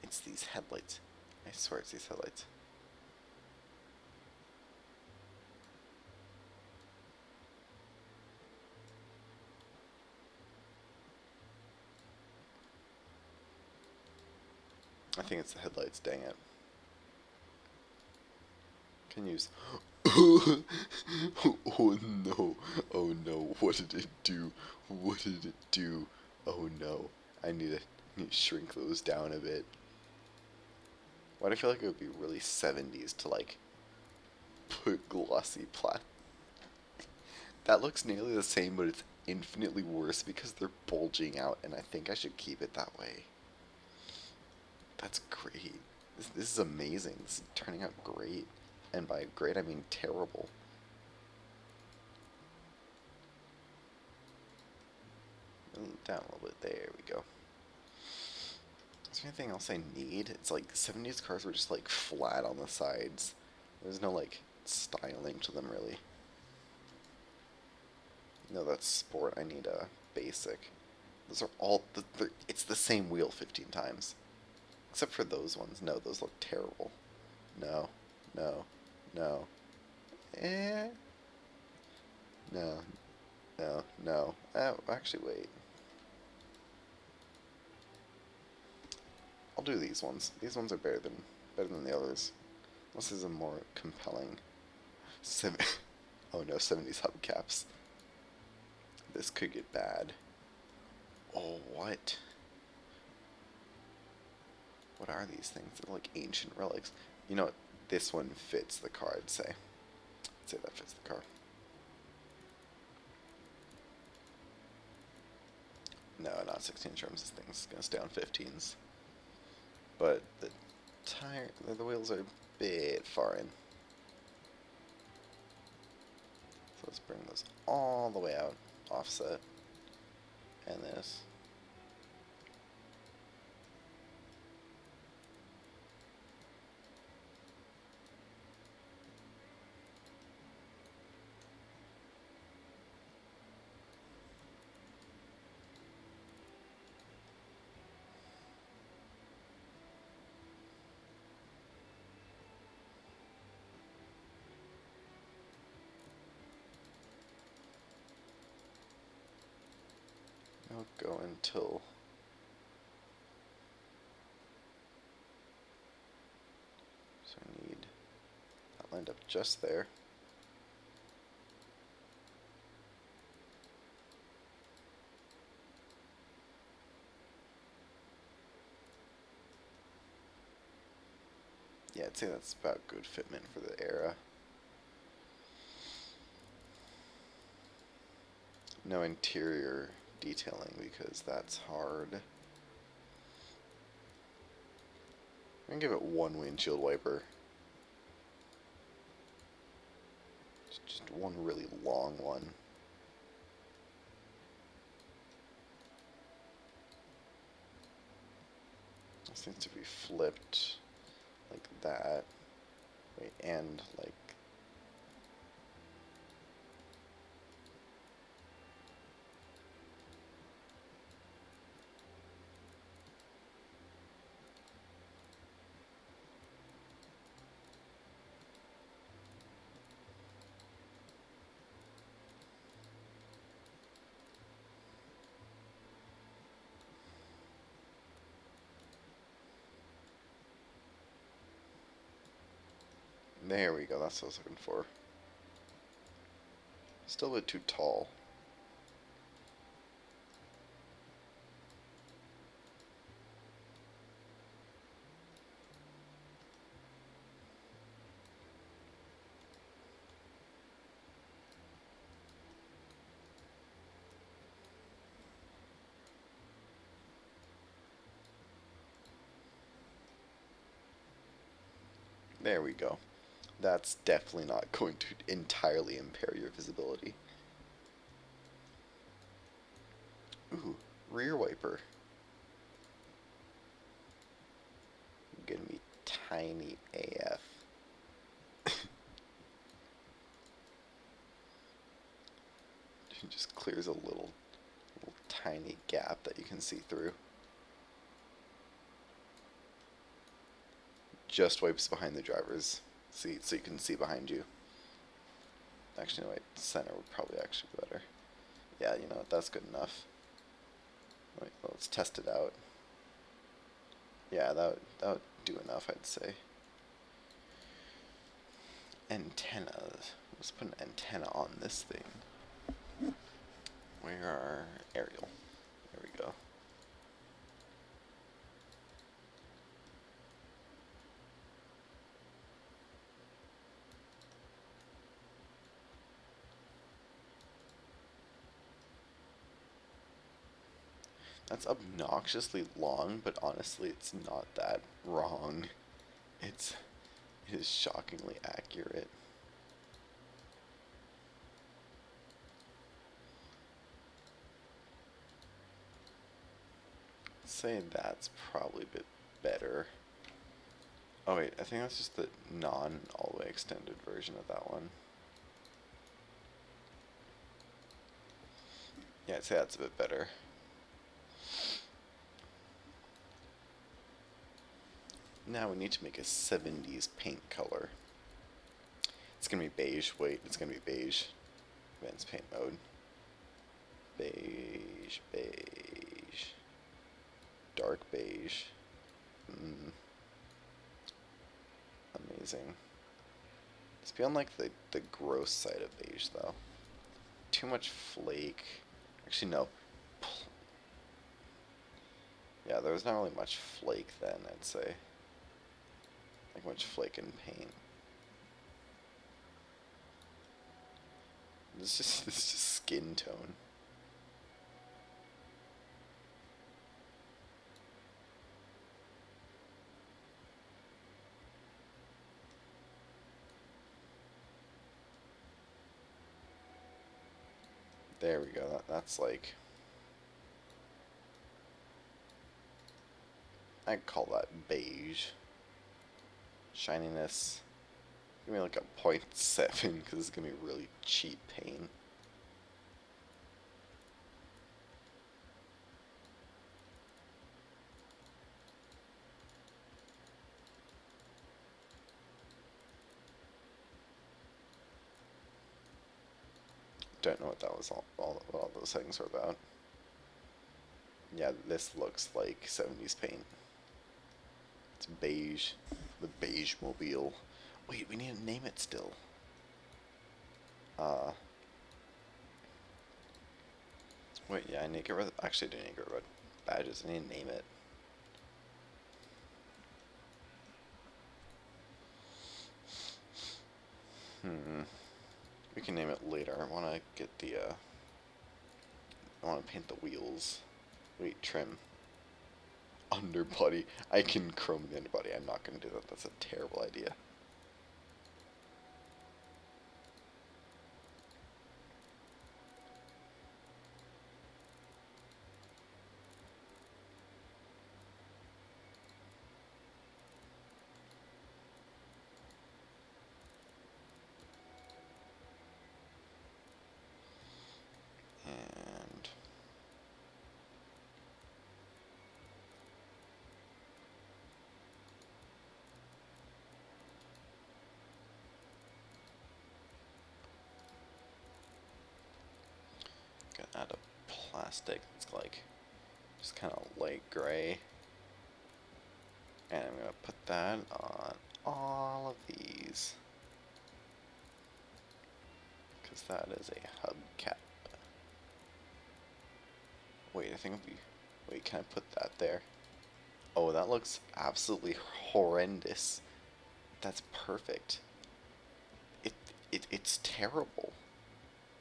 A: it's these headlights. I swear it's these headlights. I think it's the headlights, dang it. Can use... Oh no, oh no, what did it do? What did it do? Oh no, I need to shrink those down a bit. Why do I feel like it would be really 70s to like put glossy plastic? That looks nearly the same, but it's infinitely worse because they're bulging out, and I think I should keep it that way. That's great. This is amazing. This is turning out great. And by great, I mean terrible. Down a little bit. There we go. Is there anything else I need? It's like 70s cars were just like flat on the sides. There's no like styling to them really. No, that's sport. I need a basic. Those are all, it's the same wheel 15 times. Except for those ones. No, those look terrible. No, no, no. Eh. No, no, no. Oh, actually, wait. I'll do these ones. These ones are better than the others. This is a more compelling. Oh no, 70s hubcaps. This could get bad. Oh, what? What are these things? They're like ancient relics. You know what? This one fits the car, I'd say. I'd say that fits the car. No, not 16 trims. This thing's gonna stay on 15s. But the the wheels are a bit far in. So let's bring this all the way out, offset, and this. I'll go until so I need that lined up just there. Yeah, I'd say that's about good fitment for the era. No interior detailing because that's hard. I'm gonna give it one windshield wiper. Just one really long one. This needs to be flipped like that. Wait, and like there we go, that's what I was looking for. Still a bit too tall. There we go. That's definitely not going to entirely impair your visibility. Ooh, rear wiper. Gonna be tiny AF. It just clears a little tiny gap that you can see through. Just wipes behind the driver's seat so you can see behind you. Actually, no, wait, center would probably actually be better. Yeah, you know what, that's good enough. Wait, let's test it out. Yeah, that would do enough, I'd say. Antennas. Let's put an antenna on this thing. Where are aerial? There we go. That's obnoxiously long, but honestly, it's not that wrong. It is shockingly accurate. Say that's probably a bit better. Oh wait, I think that's just the non all the way extended version of that one. Yeah, I'd say that's a bit better. Now we need to make a 70s paint color. It's gonna be beige. Wait, it's gonna be beige. Advanced paint mode. Beige, beige. Dark beige. Amazing. It's beyond like the gross side of beige though. Too much flake. Actually no. Yeah, there was not really much flake then, I'd say. Like much flake in paint. This is just skin tone. There we go. That's like, I'd call that beige. Shininess. Give me like a 0.7 because it's gonna be really cheap paint. Don't know what that was what all those things were about. Yeah, this looks like 70s paint. It's beige. The beige mobile. Wait, we need to name it still. Wait, yeah, I need to get rid of, actually I do need to get rid of badges. I need to name it. We can name it later. I want to get the, I want to paint the wheels. Wait, trim. Underbody. I can chrome the underbody. I'm not going to do that. That's a terrible idea. And gonna add a plastic that's like just kind of light gray. And I'm gonna put that on all of these. Because that is a hubcap. Wait, I think it'll be... Wait, can I put that there? Oh, that looks absolutely horrendous. That's perfect. It's terrible.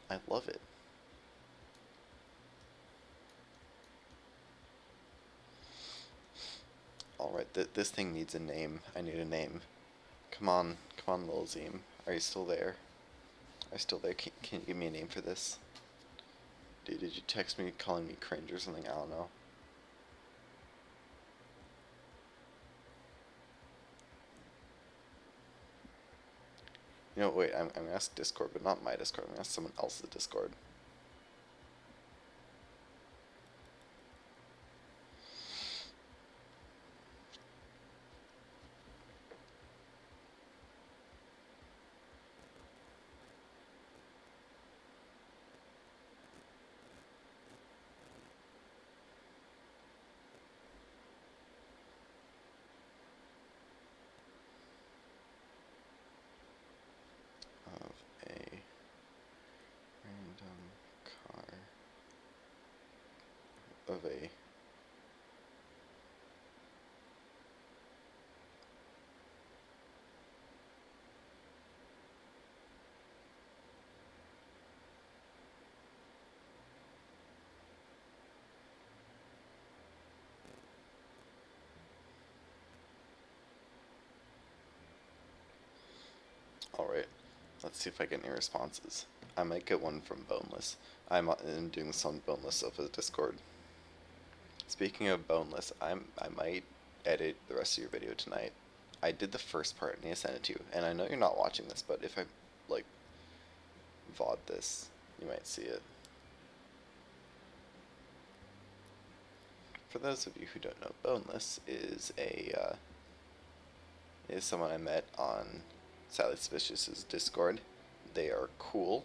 A: I love it. Alright, this thing needs a name. I need a name. Come on, Lil Zim. Are you still there? Are you still there? Can you give me a name for this? Dude, did you text me calling me cringe or something? I don't know. You know, wait, I'm gonna ask Discord, but not my Discord. I'm gonna ask someone else's Discord. of a... Alright, let's see if I get any responses. I might get one from Boneless. I'm doing some Boneless stuff with Discord. Speaking of Boneless, I might edit the rest of your video tonight. I did the first part and I sent it to you, and I know you're not watching this, but if I, like, VOD this, you might see it. For those of you who don't know, Boneless is is someone I met on Sally Suspicious's Discord. They are cool.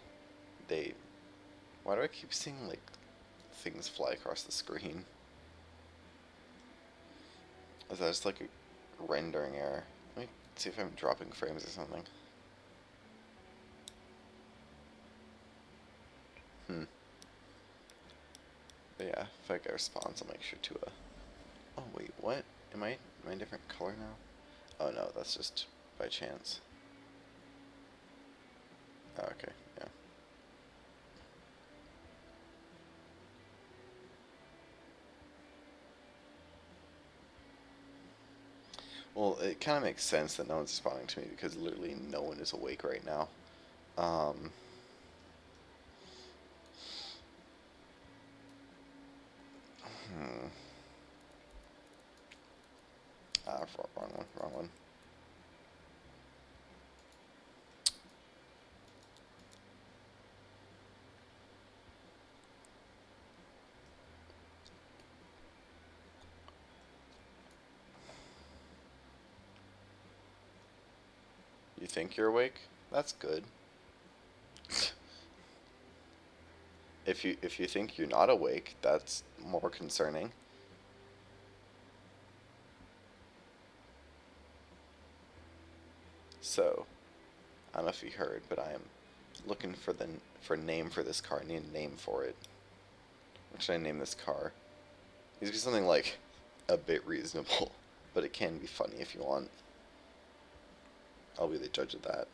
A: Why do I keep seeing, like, things fly across the screen? Is that just, like, a rendering error? Let me see if I'm dropping frames or something. But yeah, if I get a response, I'll make sure to, oh, wait, what? Am I a different color now? Oh, no, that's just by chance. Oh, okay, yeah. Well, it kind of makes sense that no one's responding to me because literally no one is awake right now. Um, wrong one. You think you're awake? That's good. If you think you're not awake, that's more concerning. So, I don't know if you heard, but I am looking for a name for this car. I need a name for it. What should I name this car? It needs to be something like a bit reasonable, but it can be funny if you want. I'll be the judge of that.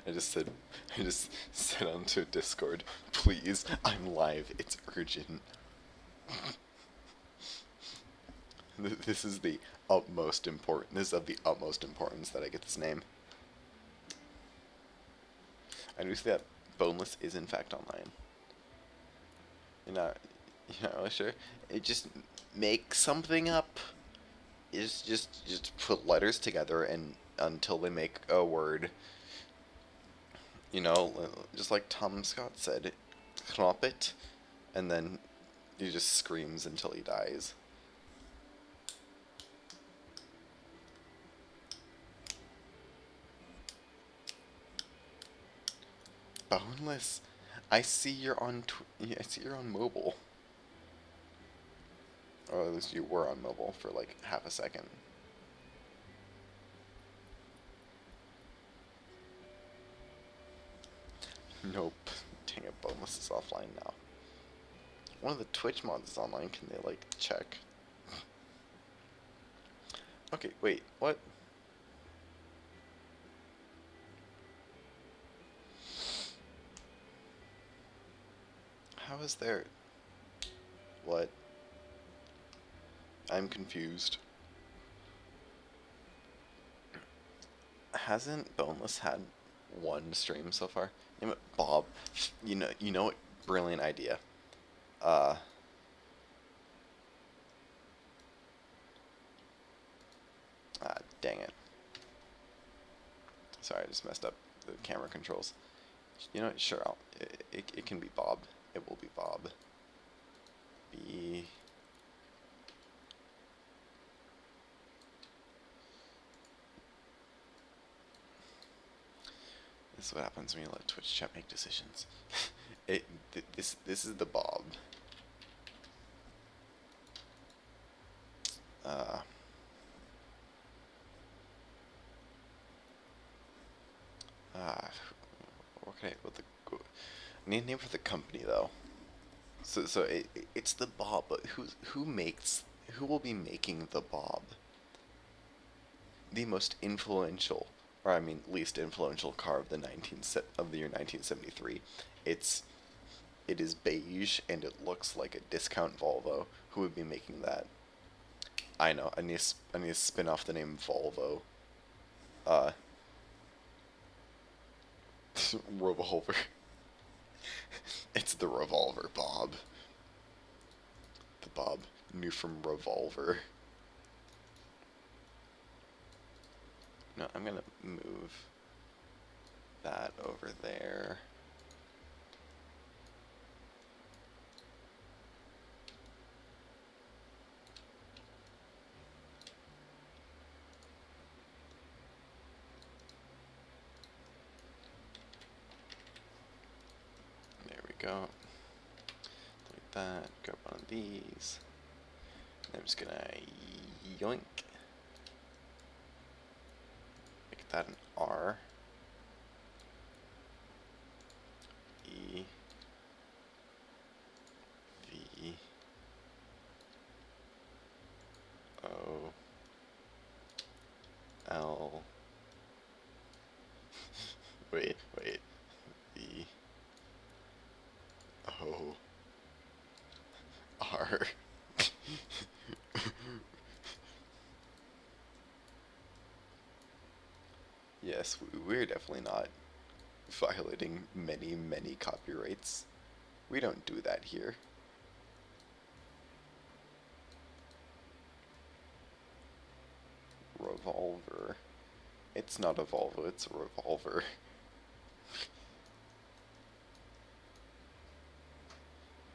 A: I just said onto Discord, please, I'm live, it's urgent. This is the utmost important, this is of the utmost importance that I get this name. I do see that Boneless is in fact online. You're not really sure? It just make something up. Just put letters together and until they make a word. You know, just like Tom Scott said, knop it, and then he just screams until he dies. Boneless, I see you're on. I see you're on mobile. Or at least you were on mobile for like half a second. Nope. Dang it, Boneless is offline now. One of the Twitch mods is online. Can they, like, check? Okay, wait, what? How is there... What? I'm confused. Hasn't Boneless had one stream so far? You know, Bob, you know what? Brilliant idea. Dang it. Sorry, I just messed up the camera controls. You know what? Sure, it can be Bob. It will be Bob. This is what happens when you let Twitch chat make decisions. This is the Bob. Uh, uh, what can I what the I need a name for the company though. So it's the Bob, but who will be making the Bob? The most influential, or I mean least influential car of the year 1973. It is beige and it looks like a discount Volvo. Who would be making that? I know. I need to spin off the name Volvo. Uh, Revolver. It's the Revolver Bob. The Bob new from Revolver. No, I'm gonna move that over there. There we go. Like that. Grab one of these. I'm just gonna yoink. Make that an R. E. V. O. L. Wait. V. O. R. Yes, we're definitely not violating many copyrights. We don't do that here. Revolver. It's not a Volvo, it's a Revolver.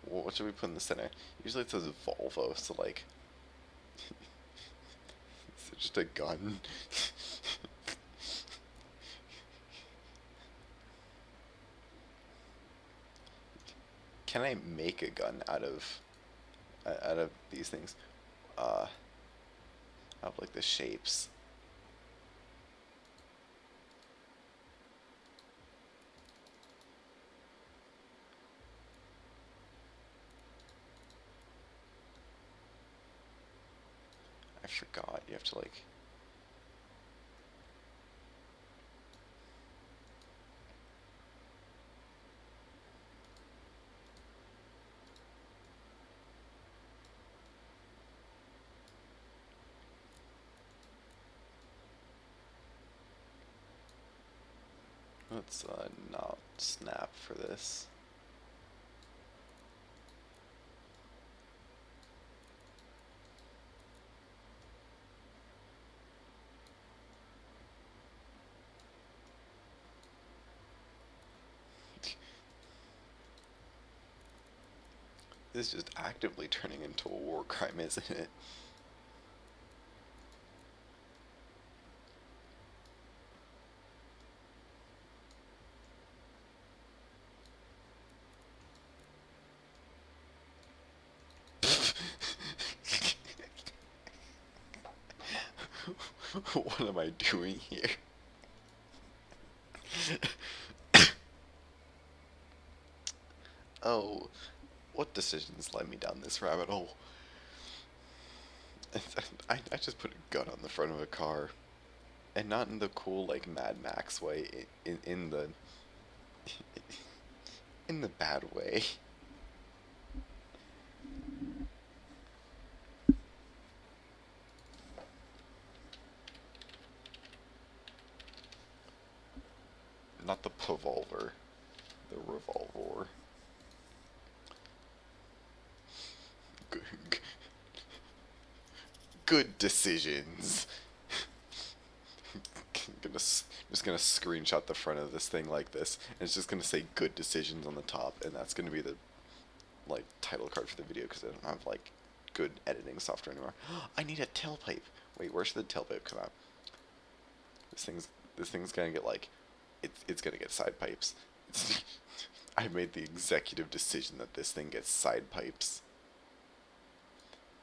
A: Well, what should we put in the center? Usually it says Volvo, so like... is it just a gun? Can I make a gun out of these things? Out of like the shapes. I forgot. You have to like... Let's not snap for this. This is just actively turning into a war crime, isn't it? What am I doing here? Oh, what decisions led me down this rabbit hole? I just put a gun on the front of a car, and not in the cool like Mad Max way, in the in the bad way. Not the Pavolver, the Revolver. Good decisions. Just gonna screenshot the front of this thing like this, and it's just gonna say "good decisions" on the top, and that's gonna be the like title card for the video because I don't have like good editing software anymore. I need a tailpipe. Wait, where should the tailpipe come out? This thing's gonna get like it's gonna get side pipes. I made the executive decision that this thing gets side pipes.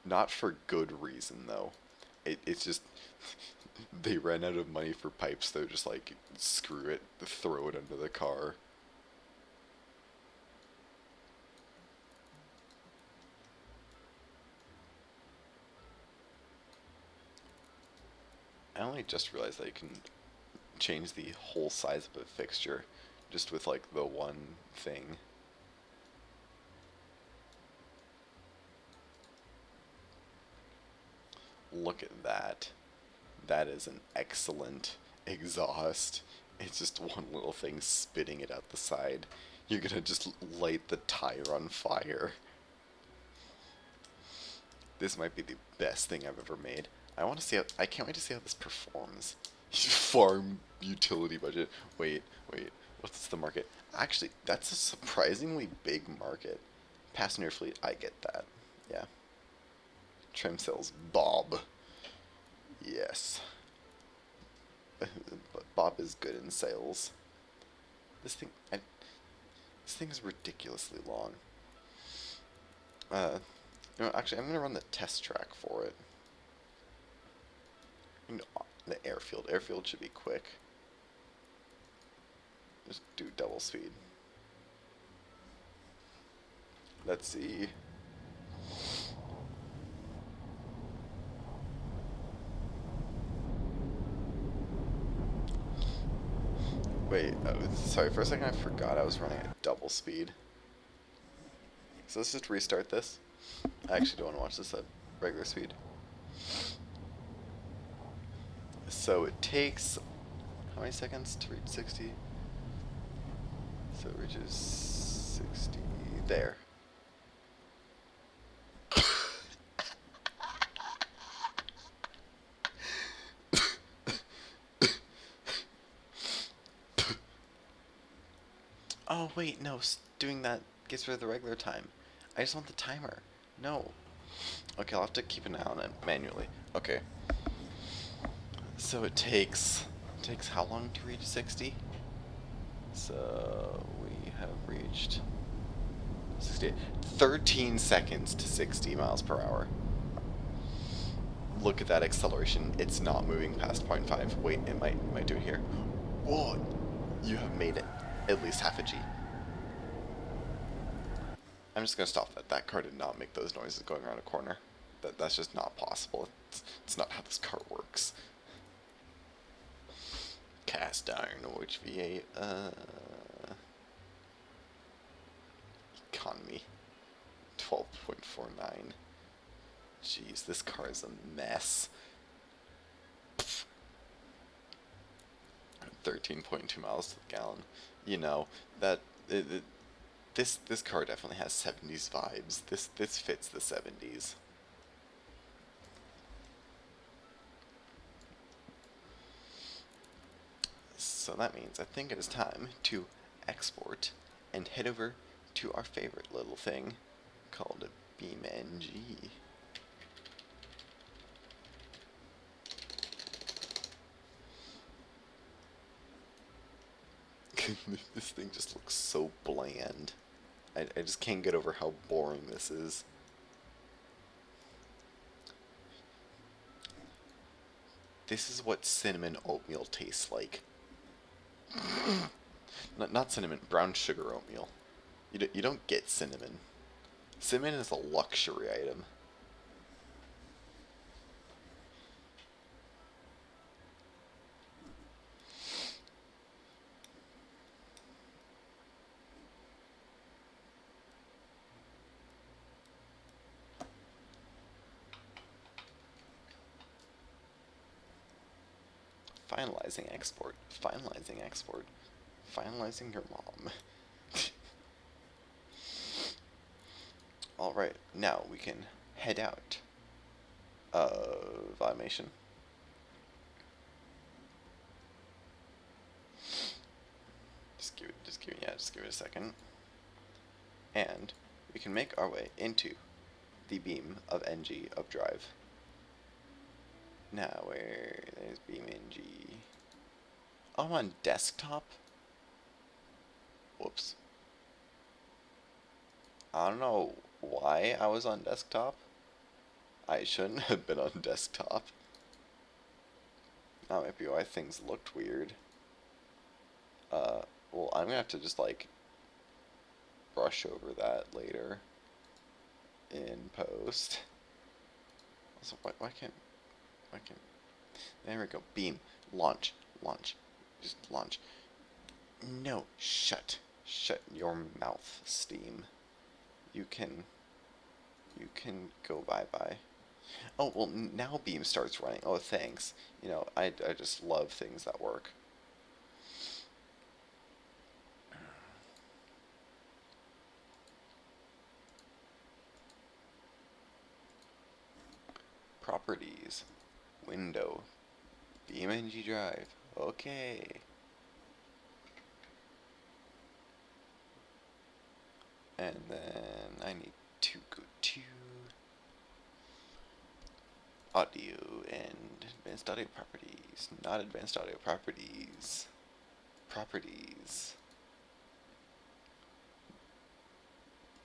A: Not for good reason though. It's just they ran out of money for pipes. They're just like, screw it, throw it under the car. I only just realized that you can change the whole size of a fixture just with like the one thing. Look at that. That is an excellent exhaust. It's just one little thing spitting it out the side. You're gonna just light the tire on fire. This might be the best thing I've ever made. I can't wait to see how this performs. Farm utility budget. Wait, what's the market? Actually, that's a surprisingly big market. Passenger fleet, I get that. Yeah. Trim sales, Bob. Yes. But Bob is good in sales. This thing is ridiculously long. Actually, I'm gonna run the test track for it. The airfield. Airfield should be quick. Just do double speed. Let's see. Wait, sorry, for a second I forgot I was running at double speed. So let's just restart this. I actually don't want to watch this at regular speed. So it takes, how many seconds to reach 60? So it reaches 60, there. Oh wait, no, doing that gets rid of the regular time. I just want the timer. No. Okay, I'll have to keep an eye on it manually. Okay. So it takes how long to reach 60? So we have reached 60, 13 seconds to 60 miles per hour. Look at that acceleration. It's not moving past 0.5. Wait, it might do it here. Whoa! You have made it at least half a G. I'm just gonna stop that. That car did not make those noises going around a corner. That's just not possible. It's not how this car works. Cast iron, which V8, economy, 12.49. Jeez, this car is a mess. 13.2 miles to the gallon. You know, this car definitely has 70s vibes. This fits the 70s. So that means I think it is time to export and head over to our favorite little thing called BeamNG. This thing just looks so bland. I just can't get over how boring this is. This is what cinnamon oatmeal tastes like. Not cinnamon, brown sugar oatmeal. You don't get cinnamon. Cinnamon is a luxury item. Finalizing export. Finalizing export. Finalizing your mom. Alright, now we can head out of automation. Just give it a second. And we can make our way into the beam of NG of drive. Now there's BeamNG. Oh, I'm on desktop? Whoops. I don't know why I was on desktop. I shouldn't have been on desktop. That might be why things looked weird. Well, I'm gonna have to just, like, brush over that later in post. So why can't, there we go. Beam. Launch. Launch. Just launch. No. Shut. Shut your mouth, Steam. You can go bye-bye. Oh, well, now Beam starts running. Oh, thanks. You know, I just love things that work. Properties. Window. BeamNG drive. Okay. And then I need to go to audio and advanced audio properties. Not advanced audio properties. Properties.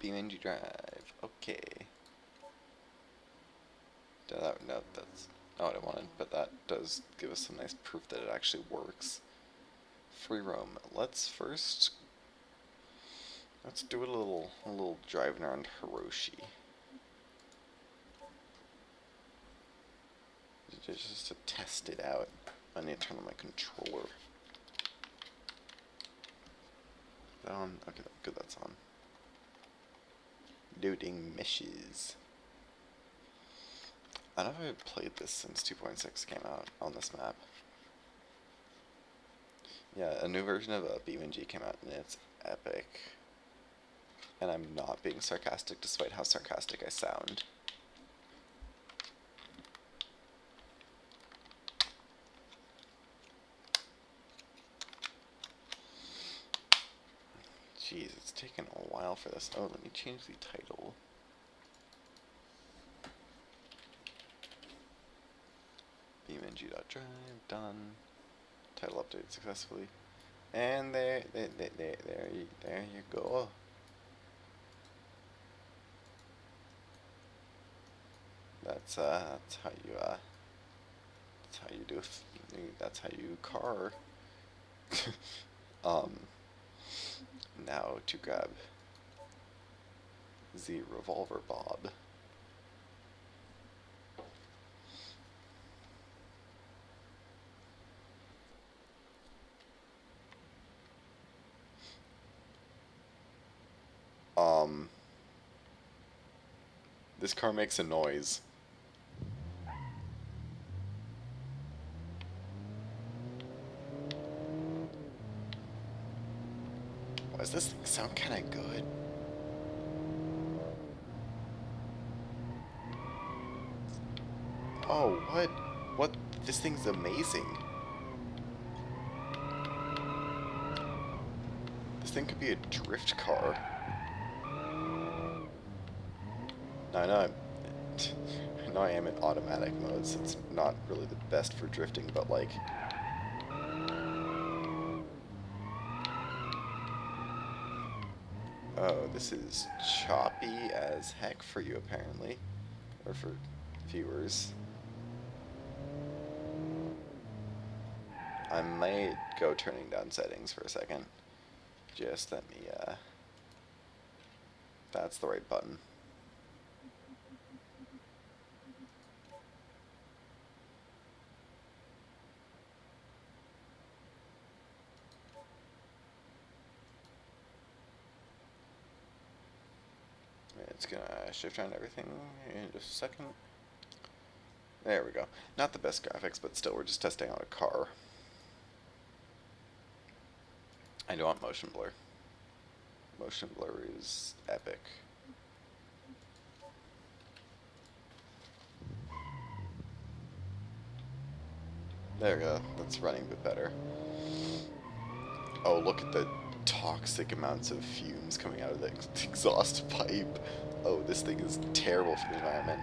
A: BeamNG drive. Okay. No, that's not what I wanted, but that does give us some nice proof that it actually works. Free roam. Let's do a little driving around Hiroshi. Just to test it out. I need to turn on my controller. Is that on? Okay, good, that's on. Loading meshes. I don't know if I've played this since 2.6 came out on this map. Yeah, a new version of BeamNG came out and it's epic. And I'm not being sarcastic despite how sarcastic I sound. Jeez, it's taken a while for this. Oh, let me change the title. BeamNG.drive, done. Title updated successfully. And there you go. That's how you do. That's how you car. Now to grab the revolver bob. This car makes a noise. Why does this thing sound kinda good? Oh, what? What? This thing's amazing. This thing could be a drift car. I know I am in automatic mode, so it's not really the best for drifting, but like... Oh, this is choppy as heck for you, apparently. Or for viewers. I might go turning down settings for a second. Just let me, that's the right button. It's gonna shift around everything in just a second. There we go. Not the best graphics, but still, we're just testing out a car. I do want motion blur. Motion blur is epic. There we go. That's running a bit better. Oh, look at the toxic amounts of fumes coming out of the exhaust pipe. Oh, this thing is terrible for the environment.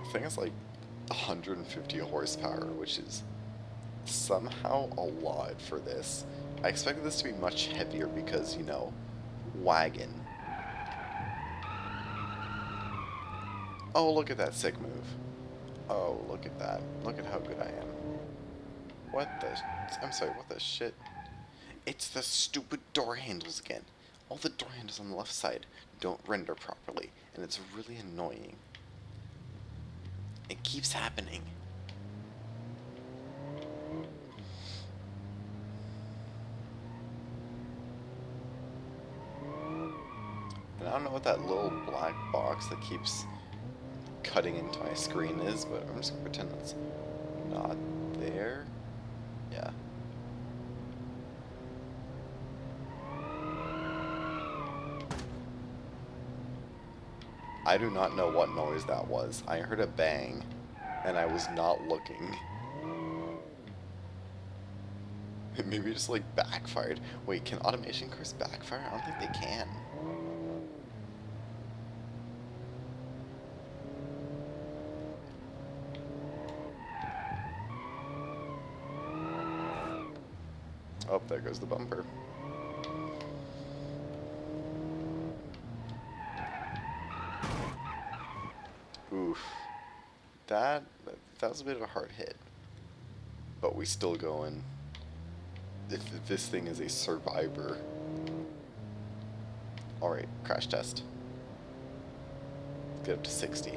A: The thing is like 150 horsepower, which is somehow a lot for this. I expected this to be much heavier because, you know, wagon. Oh, look at that sick move. Oh, look at that. Look at how good I am. What the... I'm sorry, what the shit? It's the stupid door handles again. All the door handles on the left side don't render properly, and it's really annoying. It keeps happening. And I don't know what that little black box that keeps cutting into my screen is, but I'm just gonna pretend it's not there. Yeah. I do not know what noise that was. I heard a bang, and I was not looking. Maybe it just like backfired. Wait, can automation cars backfire? I don't think they can. Oh, there goes the bumper. Oof. That was a bit of a hard hit. But we still going. If this thing is a survivor. Alright, crash test. Let's get up to 60.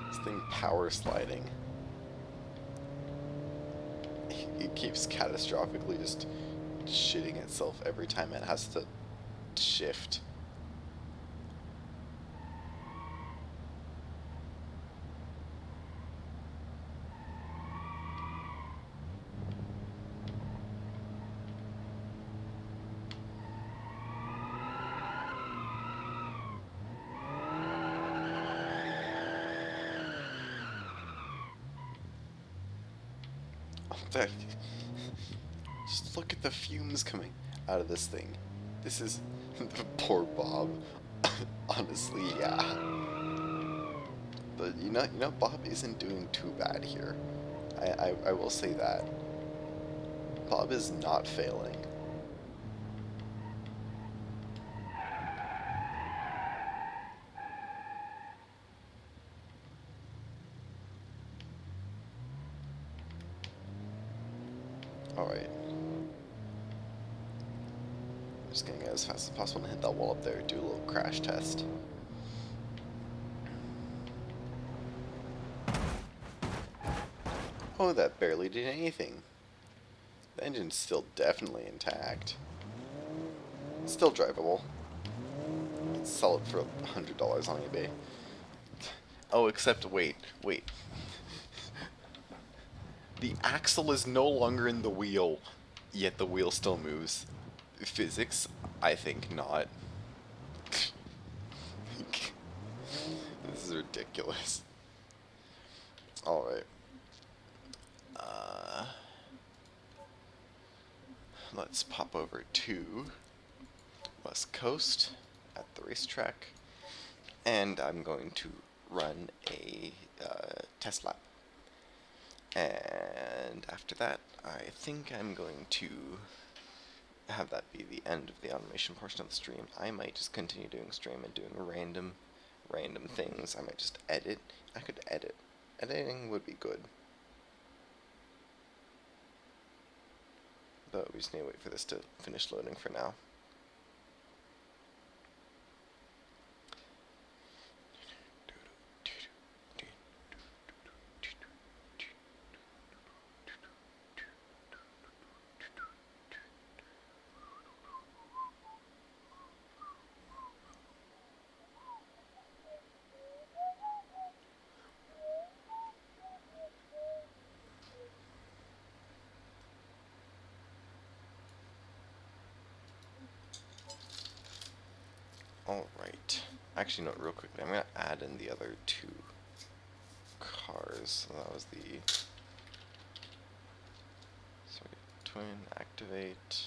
A: This thing power sliding. It keeps catastrophically just shitting itself every time it has to shift. Just look at the fumes coming out of this thing. This is poor Bob. Honestly, yeah. But you know, Bob isn't doing too bad here. I will say that. Bob is not failing. Alright. Just gonna get as fast as possible and hit that wall up there, do a little crash test. Oh, that barely did anything. The engine's still definitely intact. It's still drivable. I'd sell it for $100 on eBay. Oh, except wait. The axle is no longer in the wheel, yet the wheel still moves. Physics? I think not. This is ridiculous. Alright. Let's pop over to West Coast at the racetrack, and I'm going to run a test lap. And after that, I think I'm going to have that be the end of the automation portion of the stream. I might just continue doing stream and doing random things. I might just edit. I could edit. Editing would be good. But we just need to wait for this to finish loading for now. Alright. Actually, no, real quickly, I'm going to add in the other two cars. So that was the... So twin, activate.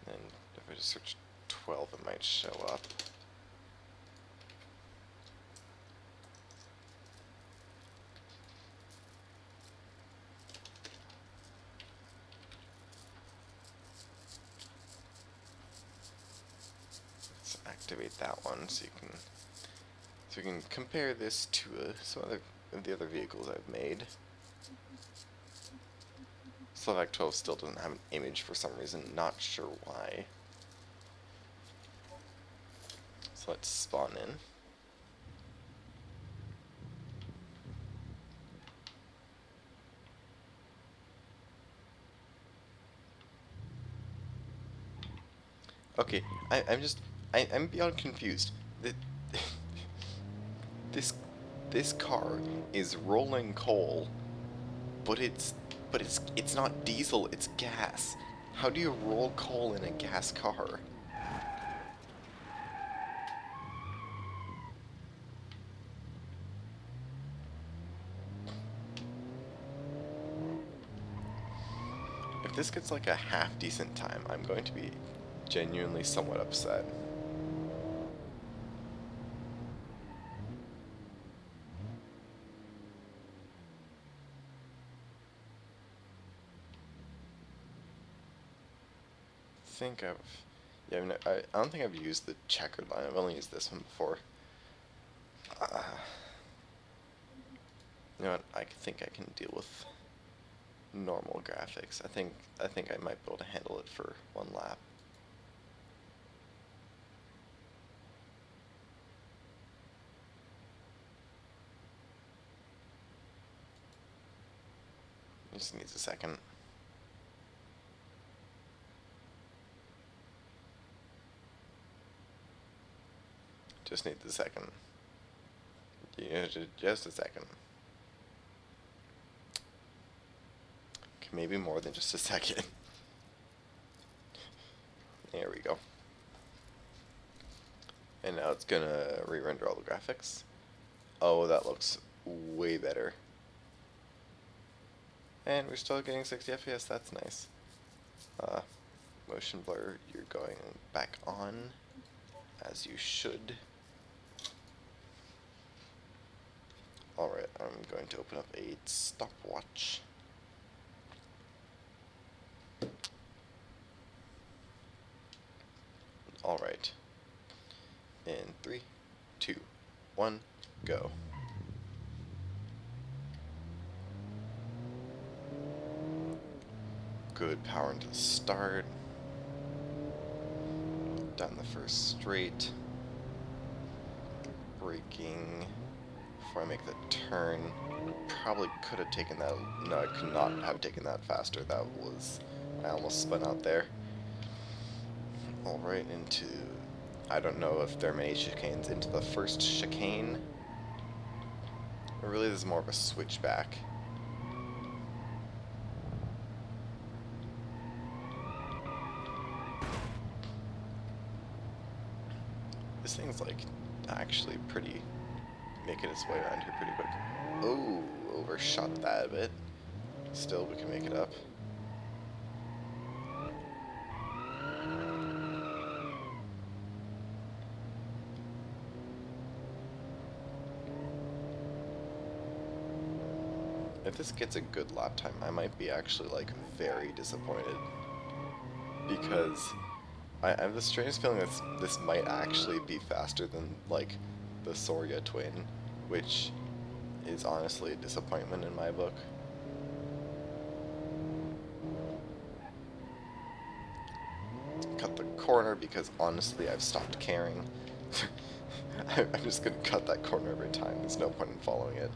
A: Then if I just search 12, it might show up. Let's activate that one so we can compare this to some other of the other vehicles I've made. Throwback 12 still doesn't have an image for some reason, not sure why. So let's spawn in. Okay, I'm beyond confused. The, this car is rolling coal, but it's not diesel, it's gas. How do you roll coal in a gas car? If this gets like a half decent time, I'm going to be genuinely somewhat upset. I mean, I don't think I've used the checkered line. I've only used this one before. You know what? I think I can deal with normal graphics. I think I might be able to handle it for one lap. Just needs a second. Just needs a second. Yeah, just a second. Okay, maybe more than just a second. There we go. And now it's gonna re-render all the graphics. Oh, that looks way better. And we're still getting 60 FPS, that's nice. Motion blur, you're going back on, as you should. Alright, I'm going to open up a stopwatch. Alright. In 3, 2, 1, go. Good power into the start. Down the first straight. Braking before I make the turn. Probably could have taken that. No, I could not have taken that faster. That was. I almost spun out there. Alright, into. I don't know if there are many chicanes. Into the first chicane. Or really, this is more of a switchback. This thing's like actually pretty, making its way around here pretty quick. Oh, overshot that a bit. Still, we can make it up. If this gets a good lap time, I might be actually like very disappointed, because I have the strangest feeling that this might actually be faster than, like, the Soria twin, which is honestly a disappointment in my book. Cut the corner because, honestly, I've stopped caring. I'm just going to cut that corner every time. There's no point in following it.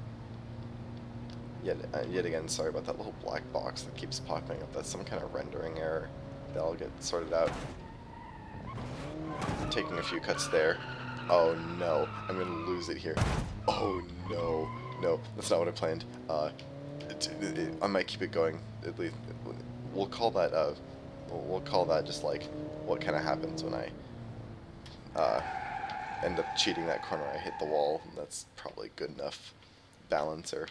A: Yet again, sorry about that little black box that keeps popping up. That's some kind of rendering error. That'll get sorted out. Taking a few cuts there. Oh no, I'm gonna lose it here. Oh no, no, that's not what I planned. I might keep it going. At least we'll call that we'll call that just like what kind of happens when I uh, end up cheating that corner. I hit the wall. That's probably good enough balancer.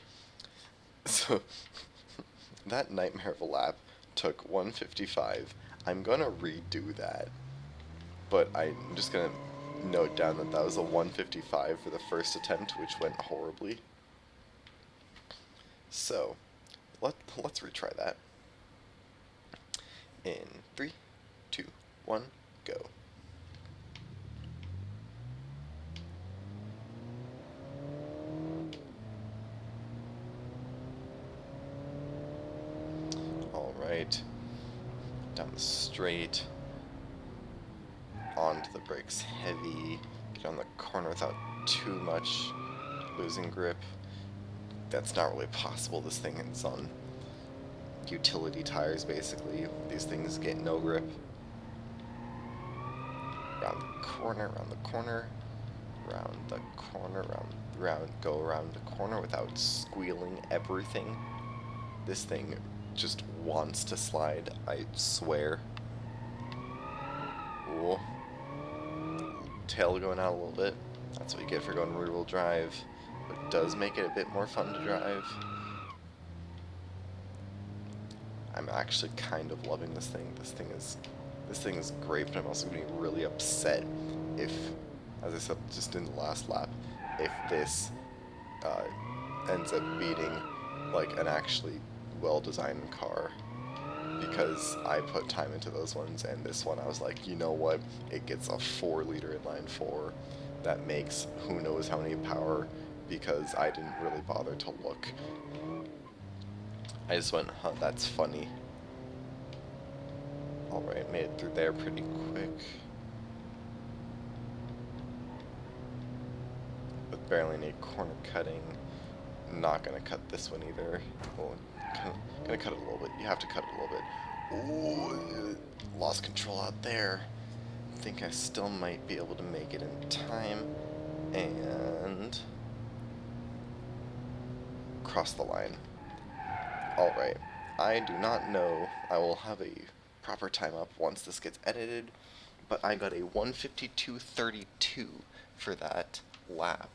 A: So that nightmare of a lap took 155. I'm gonna redo that, but I'm just gonna note down that that was a 155 for the first attempt, which went horribly. So let's retry that. In 3, 2, 1, go. Alright. Down the straight. Onto the brakes heavy. Get on the corner without too much losing grip. That's not really possible. This thing is on utility tires, basically. These things get no grip. Around the corner, around the corner, around the corner, go around the corner without squealing everything. This thing just wants to slide, I swear. Ooh. Tail going out a little bit. That's what you get for going rear-wheel drive. But it does make it a bit more fun to drive. I'm actually kind of loving this thing. This thing is great, but I'm also getting really upset if, as I said just in the last lap, if this ends up beating like an actually well-designed car, because I put time into those ones, and this one I was like, you know what, it gets a 4-liter inline 4 that makes who knows how many power, because I didn't really bother to look. I just went, huh, that's funny. Alright, made it through there pretty quick. With barely any corner cutting. Not gonna cut this one either. Well, gonna cut it a little bit. You have to cut it a little bit. Ooh, lost control out there. Think I still might be able to make it in time. And cross the line. Alright, I do not know. I will have a proper time up once this gets edited, but I got a 152.32 for that lap,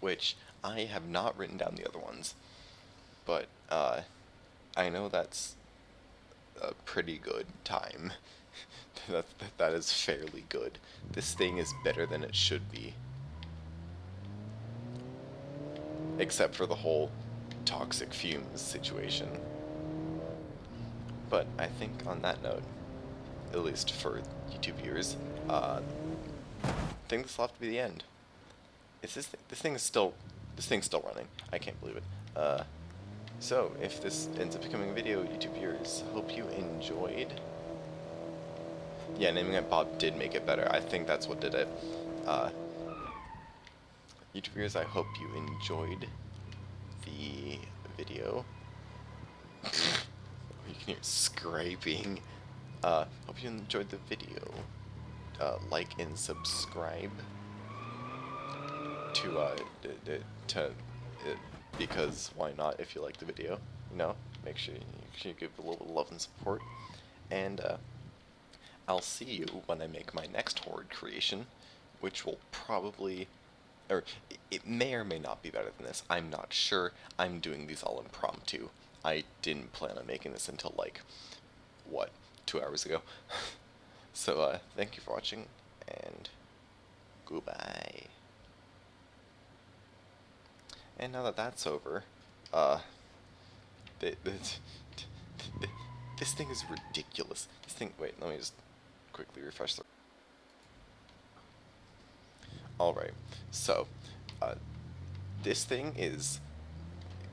A: which I have not written down the other ones, but I know that's a pretty good time. that is fairly good. This thing is better than it should be, except for the whole toxic fumes situation. But I think on that note, at least for YouTube viewers, I think this will have to be the end. Is this thing is still running? I can't believe it. So if this ends up becoming a video, YouTube viewers, hope you enjoyed. Yeah, naming it Bob did make it better. I think that's what did it. YouTube viewers, I hope you enjoyed the video. You can hear it scraping. Hope you enjoyed the video. Like and subscribe to because why not? If you like the video, you know, make sure you give a little bit of love and support. And I'll see you when I make my next horde creation, which will probably, or it may or may not be better than this. I'm not sure. I'm doing these all impromptu. I didn't plan on making this until like, what, 2 hours ago. So thank you for watching, and goodbye. And now that that's over, this thing is ridiculous. This thing, wait, let me just quickly refresh the... Alright, so, this thing is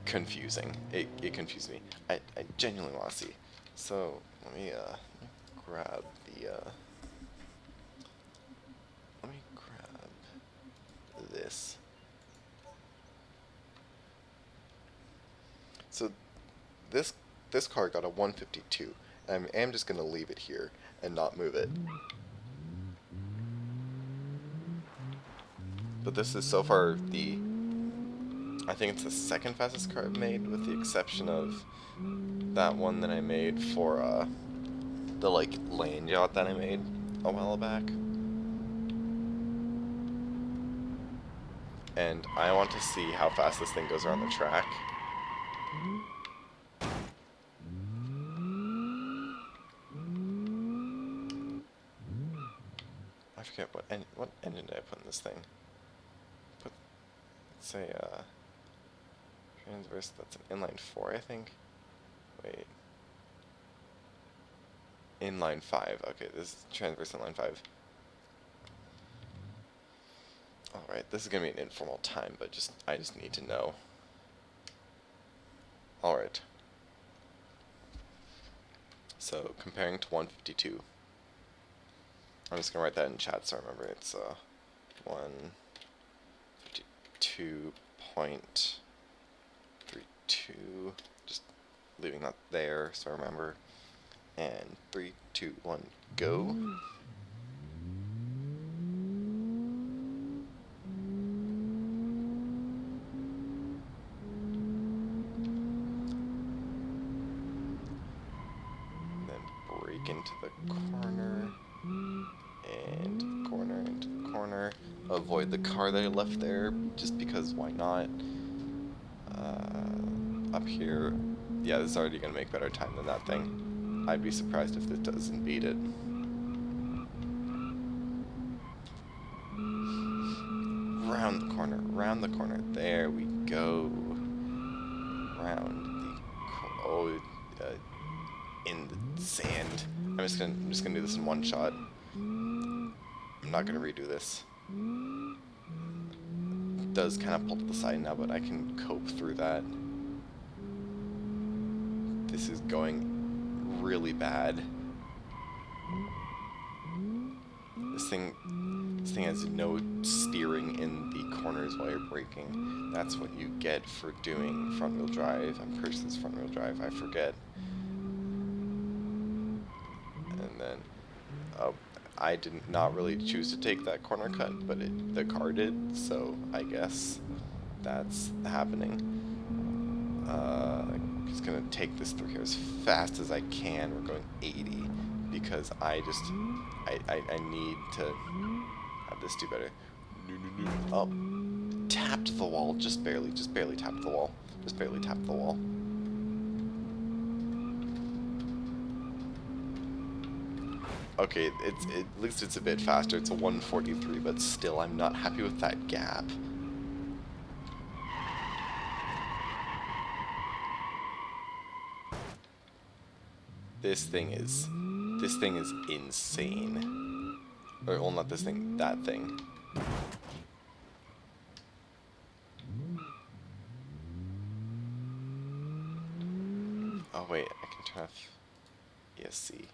A: confusing. It confused me. I genuinely want to see. So, let me grab the, let me grab this. So this car got a 152, and I am just going to leave it here and not move it. But this is so far I think it's the second fastest car I've made, with the exception of that one that I made for the like lane yacht that I made a while back. And I want to see how fast this thing goes around the track. I forget what engine did I put in this thing. Let's say transverse. That's an inline 4, I think. Wait. Inline 5. Okay, this is transverse inline 5. Alright, this is gonna be an informal time, but I just need to know. Alright. So, comparing to 152. I'm just gonna write that in chat so I remember. It's 152.32. Just leaving that there so I remember. And 3, 2, 1, go. Into the corner, and corner, into the corner. Avoid the car that I left there, just because why not? Up here, yeah, this is already going to make better time than that thing. I'd be surprised if this doesn't beat it. Round the corner, there we go. Round the, in the sand. I'm just gonna do this in one shot. I'm not gonna redo this. It does kind of pull to the side now, but I can cope through that. This is going really bad. This thing has no steering in the corners while you're braking. That's what you get for doing front wheel drive. I'm pretty sure it's front wheel drive. I forget. And then I did not really choose to take that corner cut, but the car did, so I guess that's happening. I'm just gonna take this through here as fast as I can. We're going 80 because I need to have this do better. Oh, tapped the wall, just barely tapped the wall. Just barely tapped the wall. Okay, at least it's a bit faster. It's a 143, but still, I'm not happy with that gap. This thing is insane. Or, well, not this thing, that thing. Oh wait, I can turn off ESC.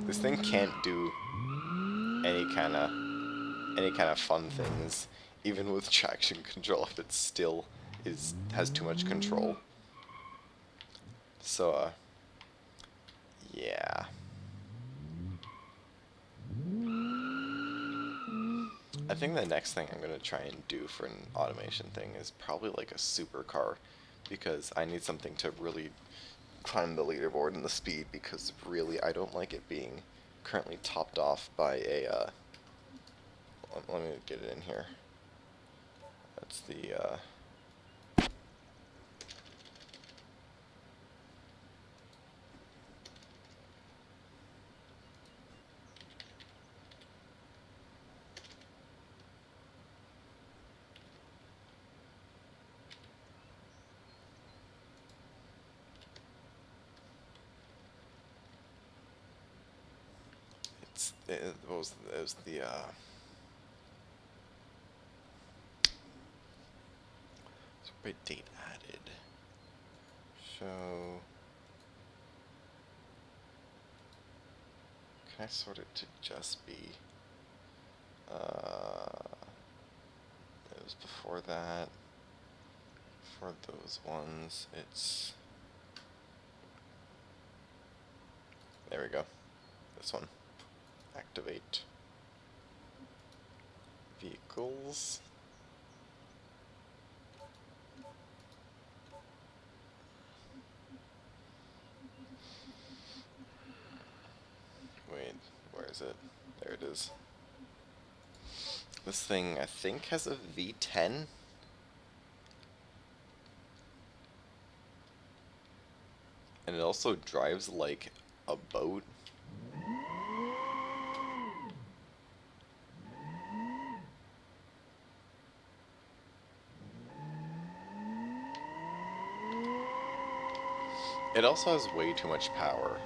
A: This thing can't do any kind of fun things, even with traction control, if it still has too much control. So yeah. I think the next thing I'm gonna try and do for an automation thing is probably like a supercar, because I need something to really climb the leaderboard and the speed, because really I don't like it being currently topped off by a let me get it in here. That's the it was the date added. Show. Can I sort it to just be? It was before that. For those ones, it's There we go. This one. Activate. Vehicles. Wait, where is it? There it is. This thing, I think, has a V10. And it also drives like a boat. It also has way too much power.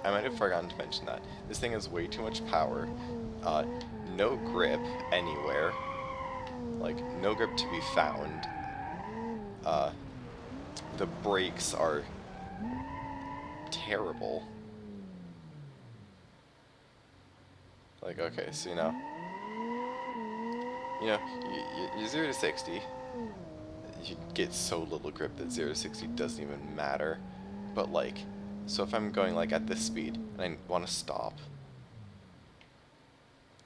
A: I might have forgotten to mention that. This thing has way too much power. No grip anywhere. Like, no grip to be found. The brakes are terrible. Like, okay, so you 0 to 60, you get so little grip that 0 to 60 doesn't even matter. But like, so if I'm going like at this speed and I want to stop,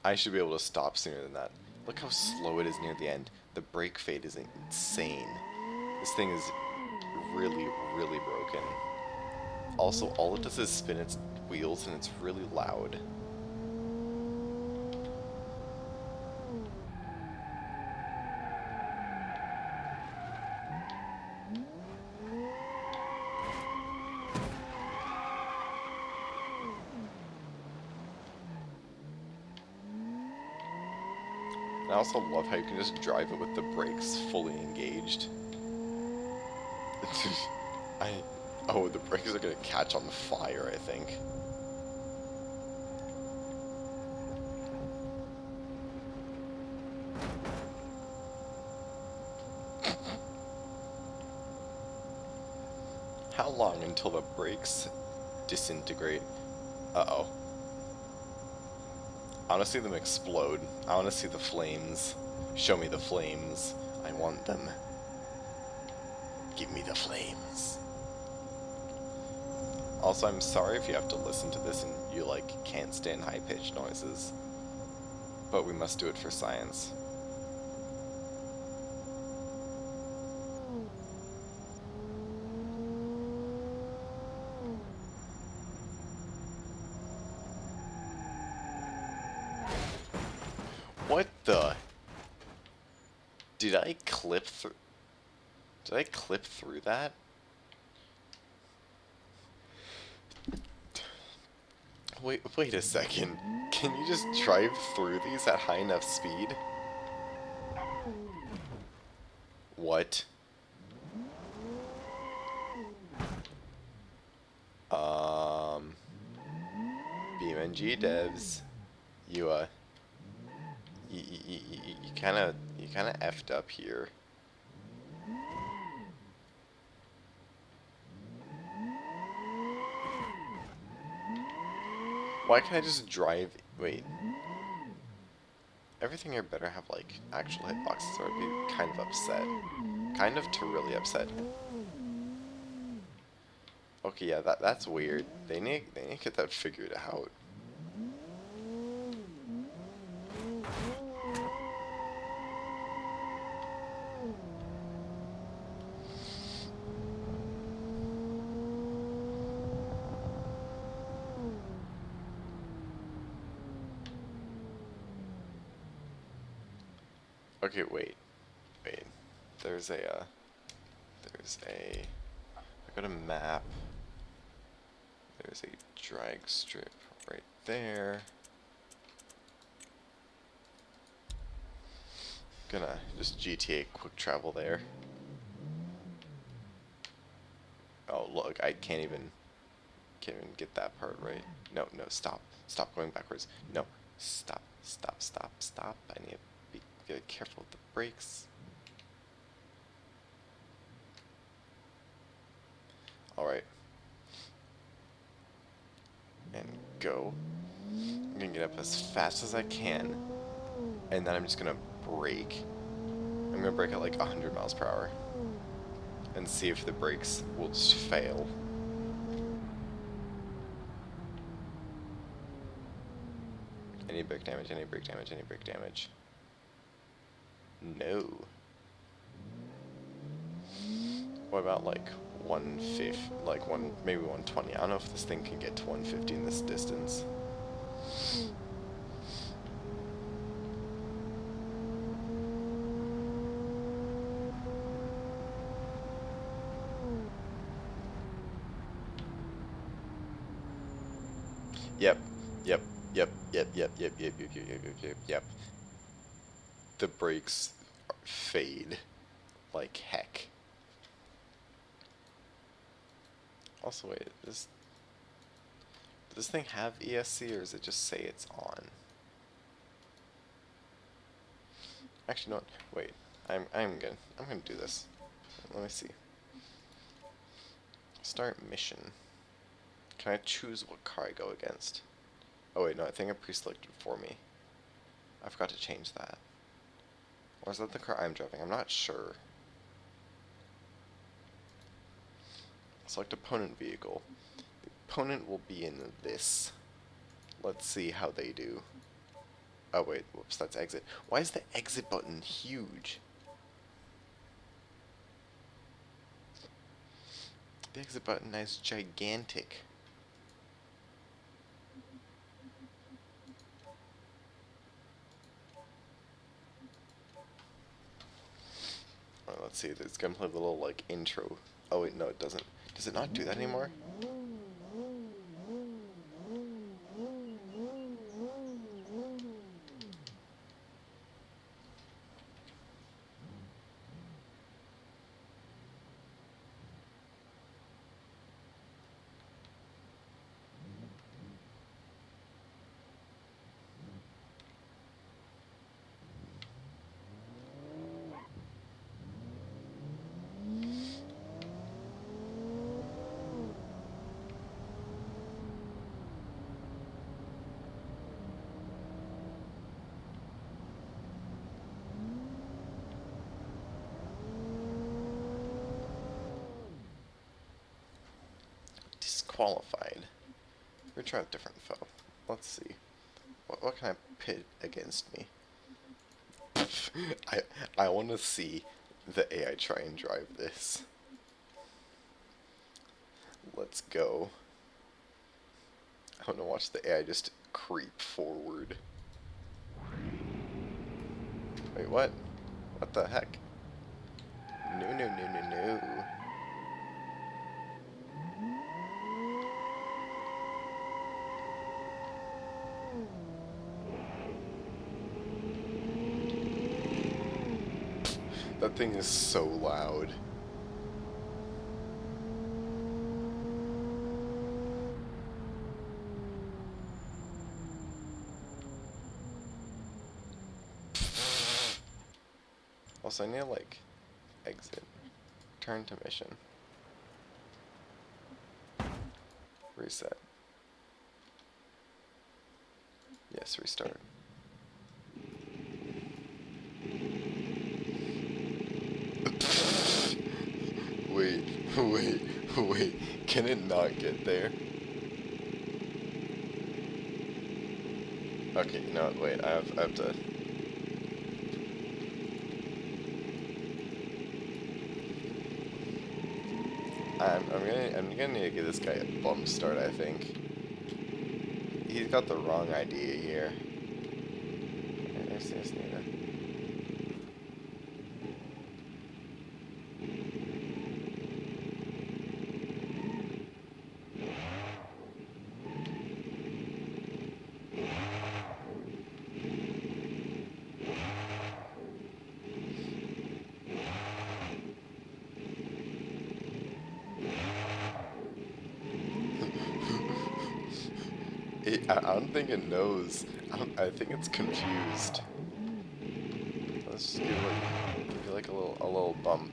A: I should be able to stop sooner than that. Look how slow it is near the end. The brake fade is insane. This thing is really, really broken. Also, all it does is spin its wheels and it's really loud. I also love how you can just drive it with the brakes fully engaged. Oh, the brakes are gonna catch on fire, I think. How long until the brakes disintegrate? Uh-oh. I want to see them explode. I want to see the flames. Show me the flames. I want them. Give me the flames. Also, I'm sorry if you have to listen to this and you, like, can't stand high-pitched noises. But we must do it for science. What the? Did I clip through? Did I clip through that? Wait a second. Can you just drive through these at high enough speed? What? BeamNG devs, you kind of effed up here. Why can't I just drive? Wait. Everything here better have like actual hitboxes, or I'd be kind of upset. Kind of to really upset. Okay, yeah, that's weird. They need to get that figured out. Okay, wait. There's a, I got a map. There's a drag strip right there. Gonna just GTA quick travel there. Oh, look, I can't even get that part right. No, stop going backwards. No, stop. I need to be careful with the brakes. Alright. And go. I'm gonna get up as fast as I can. And then I'm just gonna brake. I'm gonna brake at like 100 miles per hour. And see if the brakes will just fail. Any brick damage, any brick damage, any brick damage. No. What about like 150, like maybe 120? I don't know if this thing can get to 150 in this distance. Yep, yep, yep, yep, yep, yep, yep, yep, yep, yep, yep, yep. The brakes fade like heck. Also, wait, does this thing have ESC or does it just say it's on? Actually, no. Wait, I'm gonna do this. Let me see. Start mission. Can I choose what car I go against? Oh wait, no, I think I pre-selected for me. I forgot to change that. Or is that the car I'm driving? I'm not sure. Select opponent vehicle. The opponent will be in this. Let's see how they do. Oh wait, whoops, that's exit. Why is the exit button huge? The exit button is gigantic. Alright, let's see, it's gonna play the little, like, intro. Oh wait, no, it doesn't. Does it not do that anymore? Disqualified. We're trying a different foe. Let's see. What can I pit against me? I want to see the AI try and drive this. Let's go. I want to watch the AI just creep forward. Wait, what? What the heck? No, no, no, no, no. That thing is so loud. Also, I need to, like, exit. Turn to mission. Reset. Yes, restart. Wait, wait, wait. Can it not get there? Okay, no, wait, I have to... I'm gonna need to give this guy a bump start, I think. He's got the wrong idea here. I just need to... I don't think it knows. I think it's confused. Let's just give it like a little bump.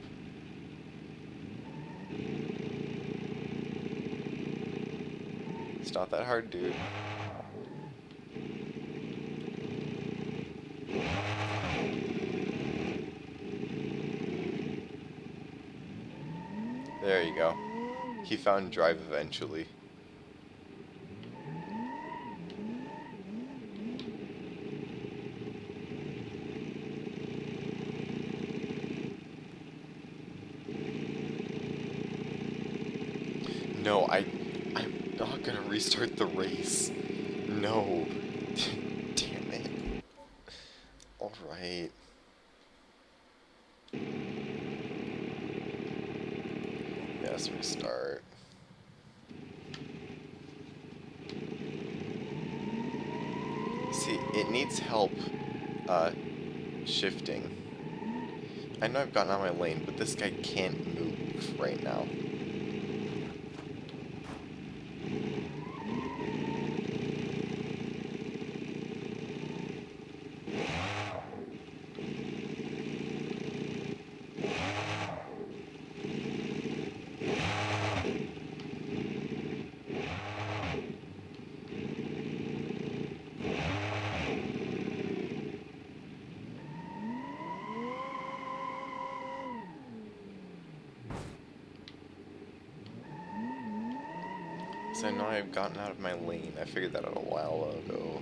A: It's not that hard, dude. There you go. He found drive eventually. No, I'm not gonna restart the race. No. Damn it. Alright. Yes, restart. See, it needs help, shifting. I know I've gotten out of my lane, but this guy can't move right now. So I know I've gotten out of my lane. I figured that out a while ago.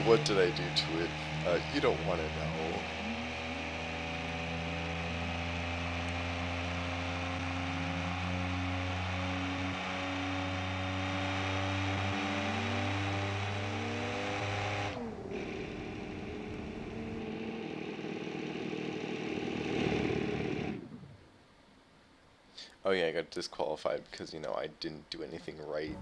A: What did I do to it? You don't want to know. Oh yeah, I got disqualified because, you know, I didn't do anything right.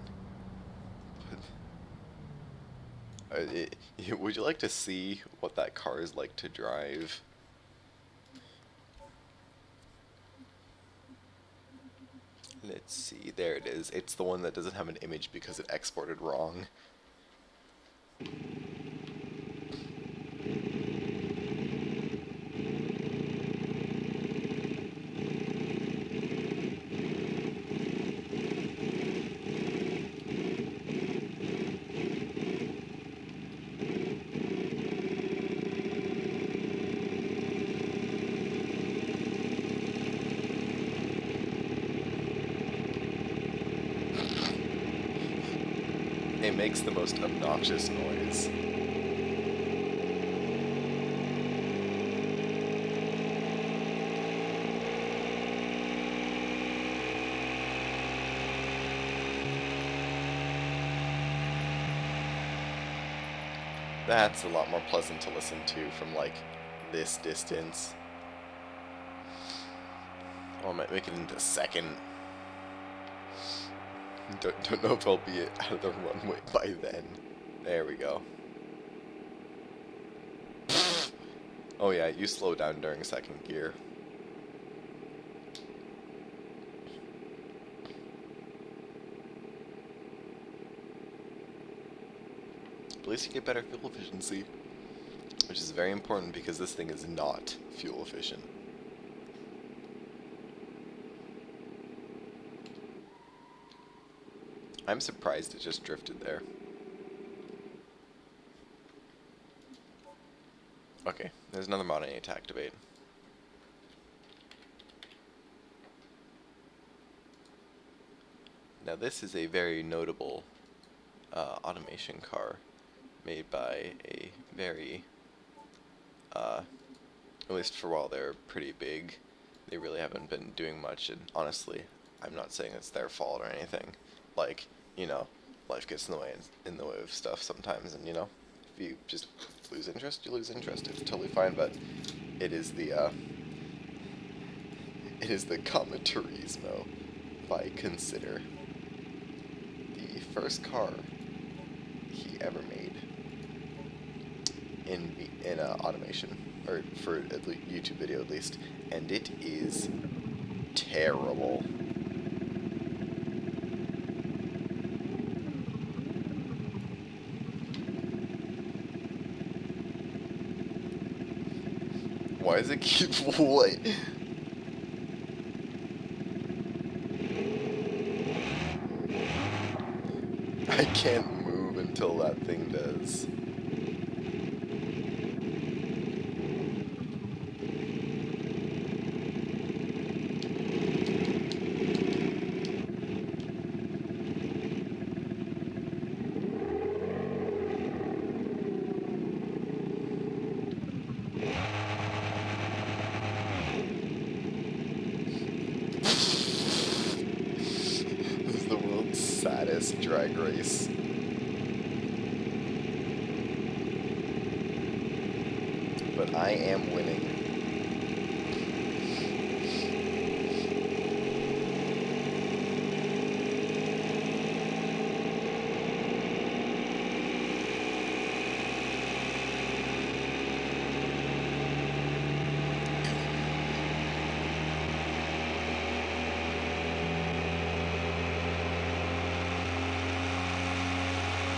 A: Would you like to see what that car is like to drive? Let's see, there it is. It's the one that doesn't have an image because it exported wrong. It makes the most obnoxious noise. That's a lot more pleasant to listen to from, like, this distance. Oh, I might make it into second. Don't know if I'll be out of the runway by then. There we go. Oh yeah, you slow down during second gear. At least you get better fuel efficiency, which is very important because this thing is not fuel efficient. I'm surprised it just drifted there. Okay, there's another mod I need to activate. Now this is a very notable automation car made by a very, at least for a while they're pretty big. They really haven't been doing much, and honestly, I'm not saying it's their fault or anything. Like, you know, life gets in the way of stuff sometimes, and you know, if you just lose interest, you lose interest. It's totally fine, but it is the Gran Turismo, if I consider the first car he ever made in automation, or for a YouTube video at least, and it is terrible. Why does it keep what? I can't move until that thing does. This is the world's saddest drag race. But I am winning.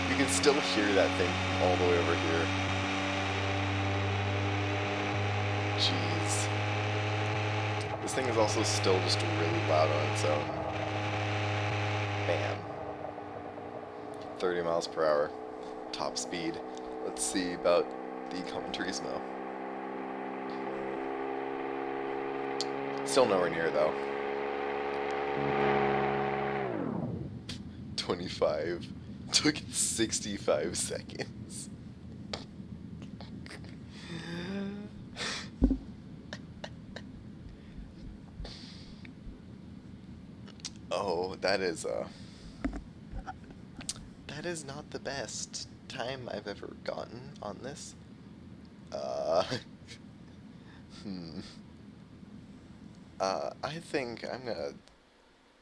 A: You can still hear that thing from all the way over here. Jeez. This thing is also still just really loud on its own. Bam. 30 miles per hour. Top speed. Let's see about the Common Turismo. Still nowhere near though. 25. Took it 65 seconds. Oh, that is not the best time I've ever gotten on this. I think I'm gonna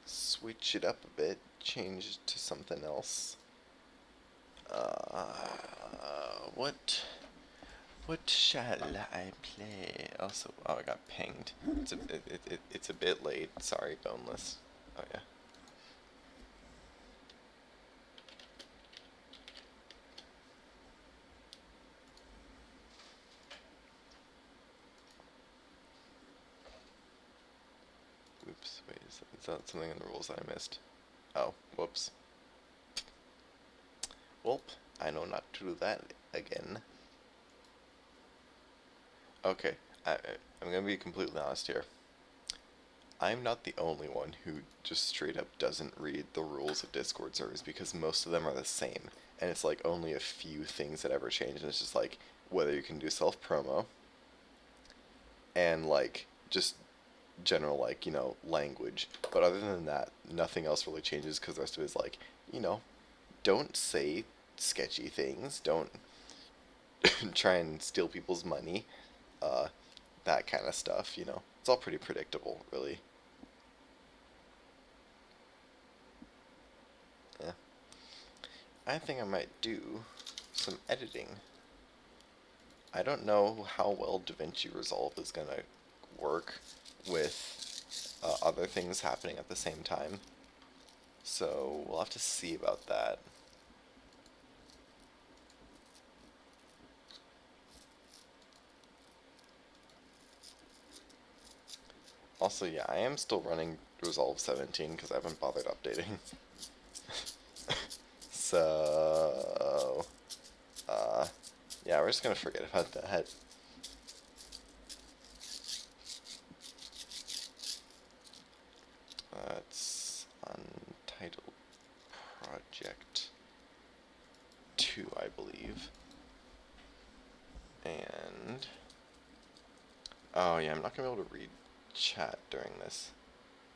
A: switch it up a bit, change it to something else. What shall I play? Also, oh, I got pinged. It's a bit late. Sorry, Boneless. Oh yeah. Oops, wait, is that something in the rules that I missed? Oh, whoops. Welp, I know not to do that again. Okay, I'm gonna be completely honest here. I'm not the only one who just straight up doesn't read the rules of Discord servers, because most of them are the same, and it's like only a few things that ever change, and it's just like whether you can do self-promo, and like just general, like, you know, language. But other than that, nothing else really changes, because the rest of it is like, you know, don't say sketchy things, don't try and steal people's money, that kind of stuff, you know. It's all pretty predictable, really. Yeah. I think I might do some editing. I don't know how well DaVinci Resolve is gonna work with other things happening at the same time. So we'll have to see about that. Also, yeah, I am still running Resolve 17 because I haven't bothered updating. So, yeah, we're just gonna forget about that. It's Untitled Project 2, I believe. And, oh yeah, I'm not gonna be able to read chat during this.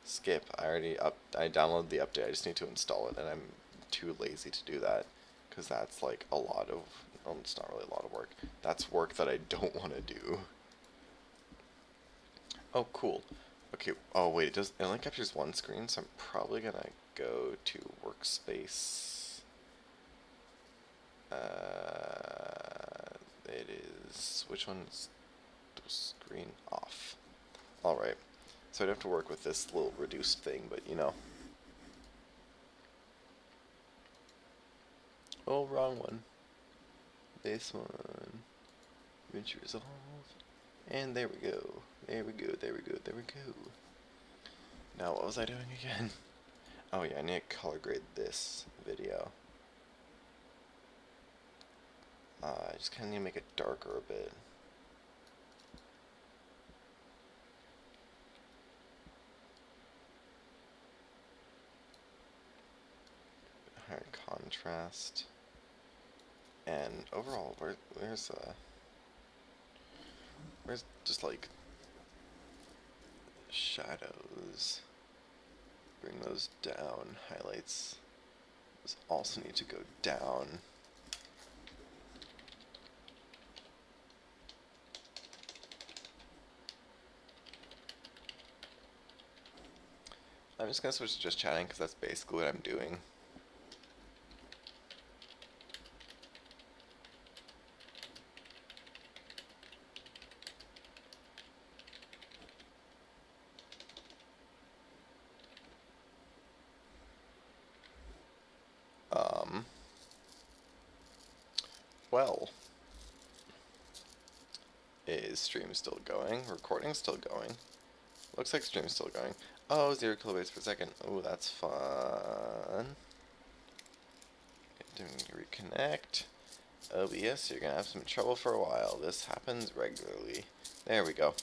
A: Skip. I downloaded the update. I just need to install it, and I'm too lazy to do that, because that's like a lot of, well, it's not really a lot of work. That's work that I don't want to do. Oh, cool. Okay, oh wait, it only captures one screen, so I'm probably gonna go to workspace. It is, which one's the screen off? Alright, so I'd have to work with this little reduced thing, but you know. Oh, wrong one. This one. Adventure resolve. And there we go. There we go, there we go, there we go. Now, what was I doing again? Oh yeah, I need to color grade this video. I just kind of need to make it darker a bit. Higher contrast. And overall, where's just like shadows? Bring those down. Highlights. Those also need to go down. I'm just gonna switch to just chatting because that's basically what I'm doing. Well, is stream still going? Recording still going? Looks like stream's still going. Oh, 0 kilobytes per second. Oh, that's fun. Reconnect. OBS, you're gonna have some trouble for a while. This happens regularly. There we go.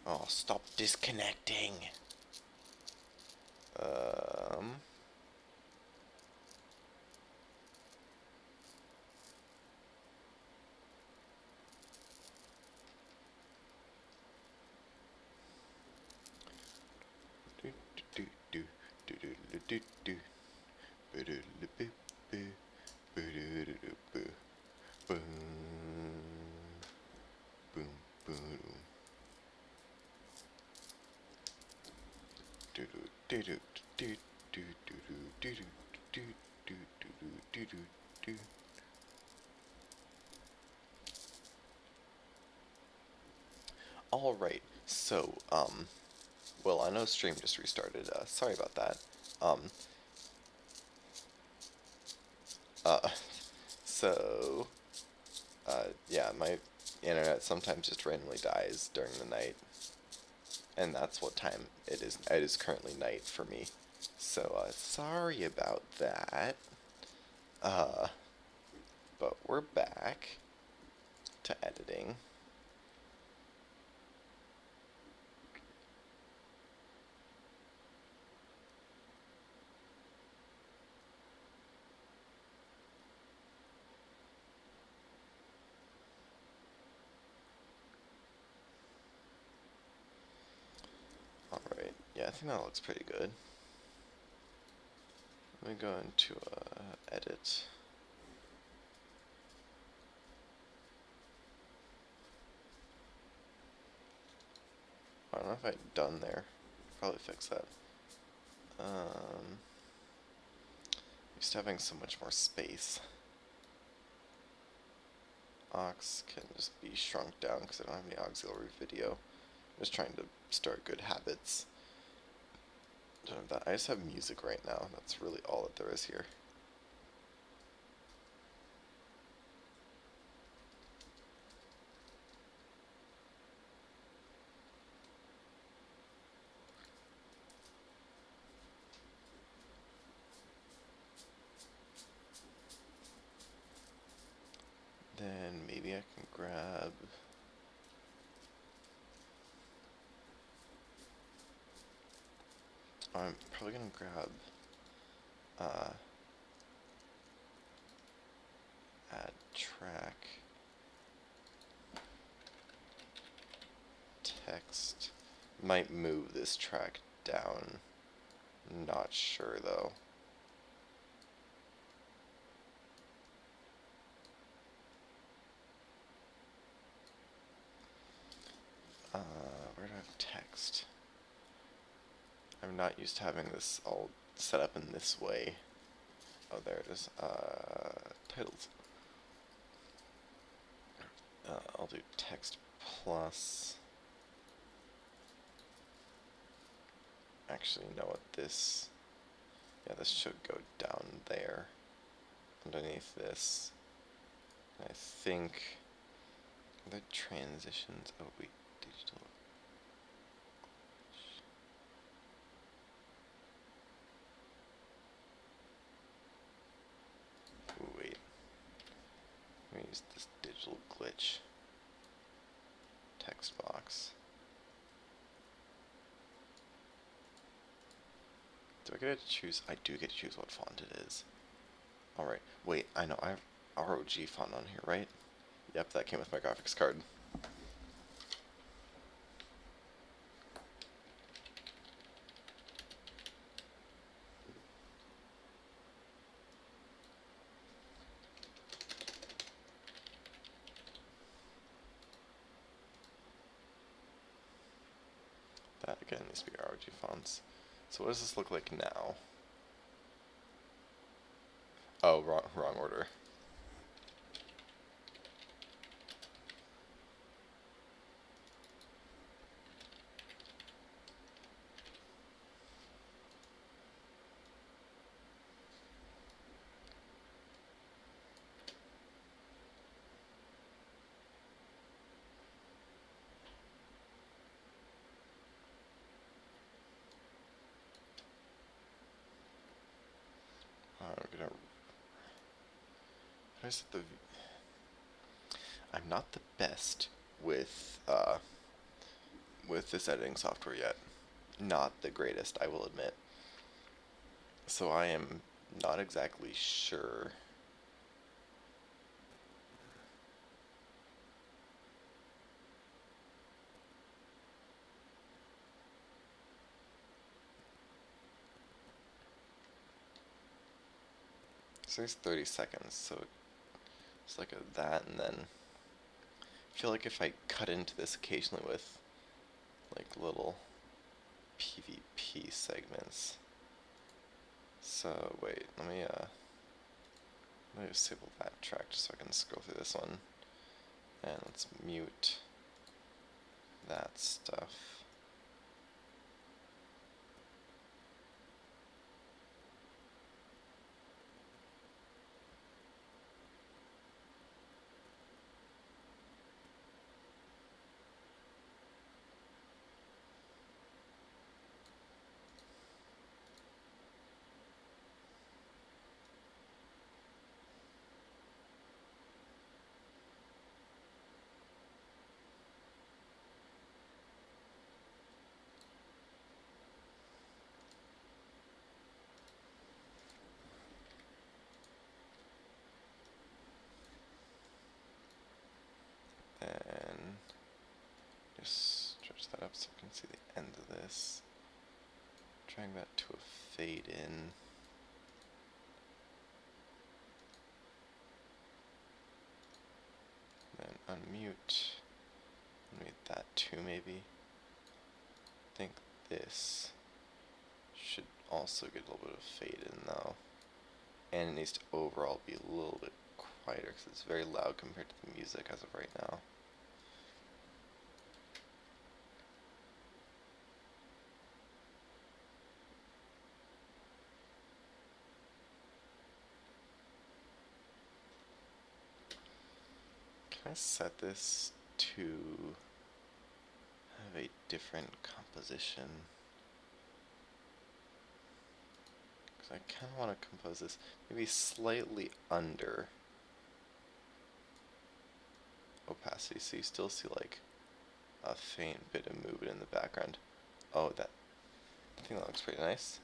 A: Oh, stop disconnecting. Alright, so, well, I know stream just restarted, sorry about that. Uh, so, yeah, my internet sometimes just randomly dies during the night. And that's what time it is. It is currently night for me. So, sorry about that. But we're back to editing. Alright, yeah, I think that looks pretty good. Let me go into edit. I don't know if I'm done there. Probably fix that. Used to having so much more space. Aux can just be shrunk down because I don't have any auxiliary video. I'm just trying to start good habits. Don't have that. I just have music right now. That's really all that there is here. Then maybe I can grab... I'm probably gonna grab add track text. Might move this track down. Not sure though. Where do I have text? I'm not used to having this all set up in this way. Oh, there it is. Titles. I'll do text plus. Actually, you know what? This. Yeah, this should go down there. Underneath this. I think the transitions. Oh, wait. Digital. Ooh, wait. Let me use this digital glitch text box. Do I get to choose? I do get to choose what font it is. Alright, wait, I know, I have ROG font on here, right? Yep, that came with my graphics card. That, again, needs to be ROG fonts. So what does this look like now? Oh, wrong order. I'm gonna... How do I set the... I'm not the best with this editing software yet. Not the greatest, I will admit. So I am not exactly sure. So it's 30 seconds, so it's like that, and then I feel like if I cut into this occasionally with like little PvP segments. So wait, let me disable that track just so I can scroll through this one. And let's mute that stuff. And just stretch that up so I can see the end of this. Drag that to a fade in. Then unmute. Unmute that too, maybe. I think this should also get a little bit of fade in though. And it needs to overall be a little bit quieter because it's very loud compared to the music as of right now. Can I set this to have a different composition? Because I kind of want to compose this maybe slightly under opacity so you still see like a faint bit of movement in the background. Oh, I think that looks pretty nice.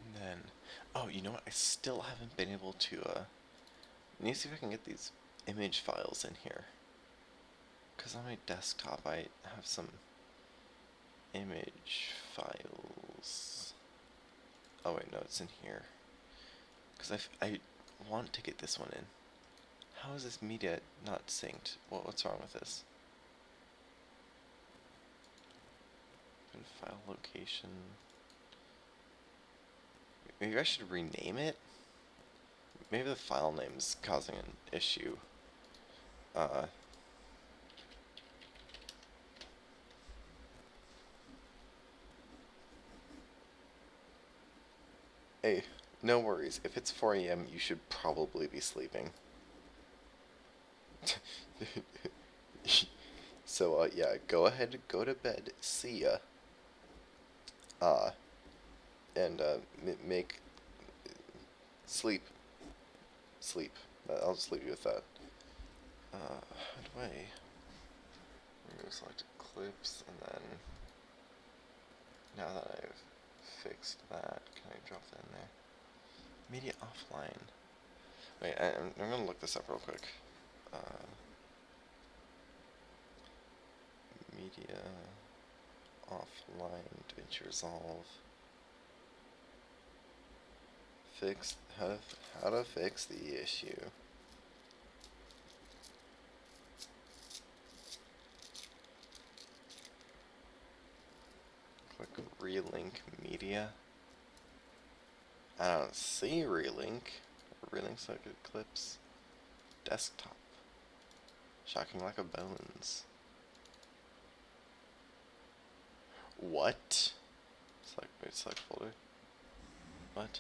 A: And then, oh, you know what? I still haven't been able to I need to see if I can get these image files in here. Because on my desktop I have some image files. Oh wait, no, it's in here. Because I want to get this one in. How is this media not synced? What's wrong with this? And file location. Maybe I should rename it? Maybe the file name's causing an issue. Hey, no worries. If it's 4 a.m., you should probably be sleeping. So, yeah, go ahead, go to bed. See ya. And, make... Sleep. Sleep. I'll just leave you with that. How do I... remove selected clips, and then... Now that I've fixed that, can I drop that in there? Media offline. Wait, I'm gonna look this up real quick. Media offline, DaVinci Resolve. Fix how to fix the issue. Click relink media. I don't see relink. Relink selected clips. Desktop. Shocking lack of bones. What? Select folder. What?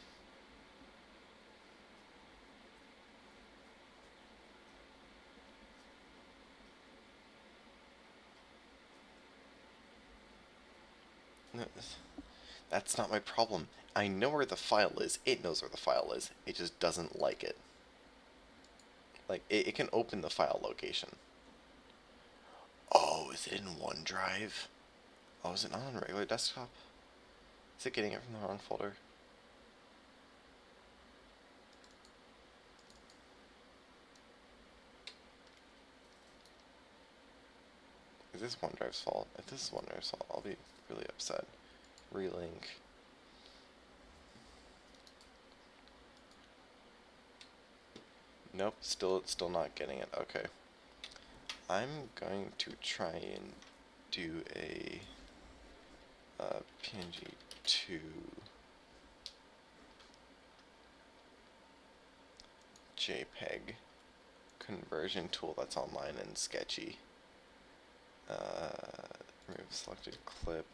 A: No, that's not my problem. I know where the file is. It knows where the file is. It just doesn't like it. Like, it can open the file location. Oh, is it in OneDrive? Oh, is it not on regular desktop? Is it getting it from the wrong folder? Is this OneDrive's fault? If this is OneDrive's fault, I'll be really upset. Relink. Nope, still not getting it. Okay. I'm going to try and do a PNG to JPEG conversion tool that's online and sketchy. Remove selected clip.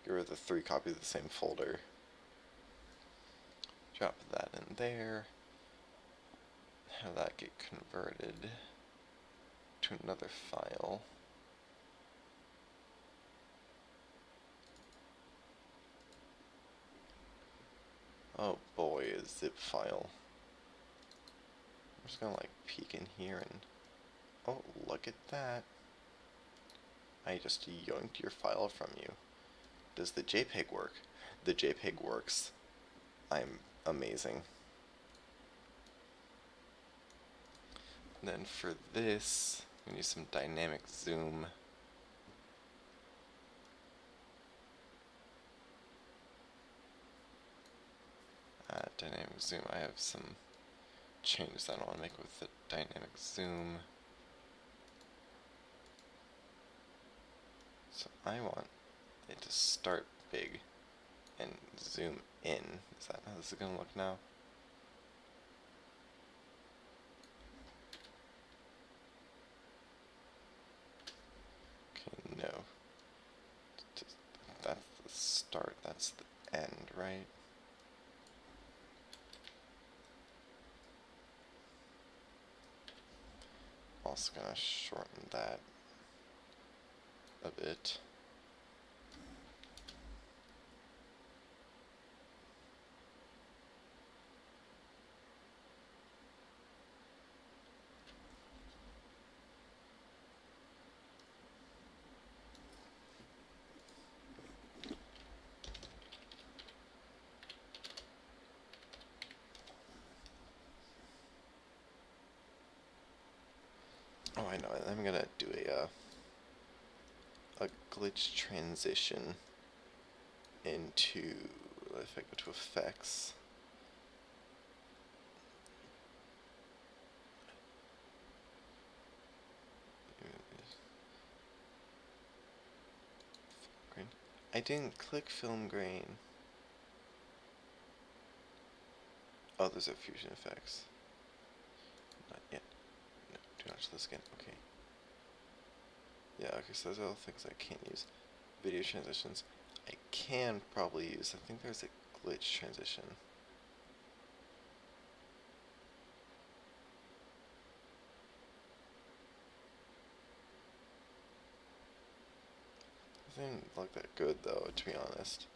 A: Get rid of the 3 copies of the same folder. Drop that in there. Have that get converted to another file. Oh boy, a zip file. I'm just gonna like peek in here and... Oh, look at that. I just yoinked your file from you. Does the JPEG work? The JPEG works. I'm amazing. And then for this, we need some dynamic zoom. Dynamic zoom, I have some changes that I want to make with the dynamic zoom. So I want it to start big and zoom in. Is that how this is going to look now? Okay, no. That's the start, that's the end, right? Also gonna shorten that a bit. Oh, I know. I'm gonna do a glitch transition into, if I go to effects. I didn't click film grain. Oh, there's a fusion effects. Not yet. No, do not show this again. Okay. Yeah, okay, so those are all things I can't use. Video transitions. I can probably use. I think there's a glitch transition. It didn't look that good though, to be honest.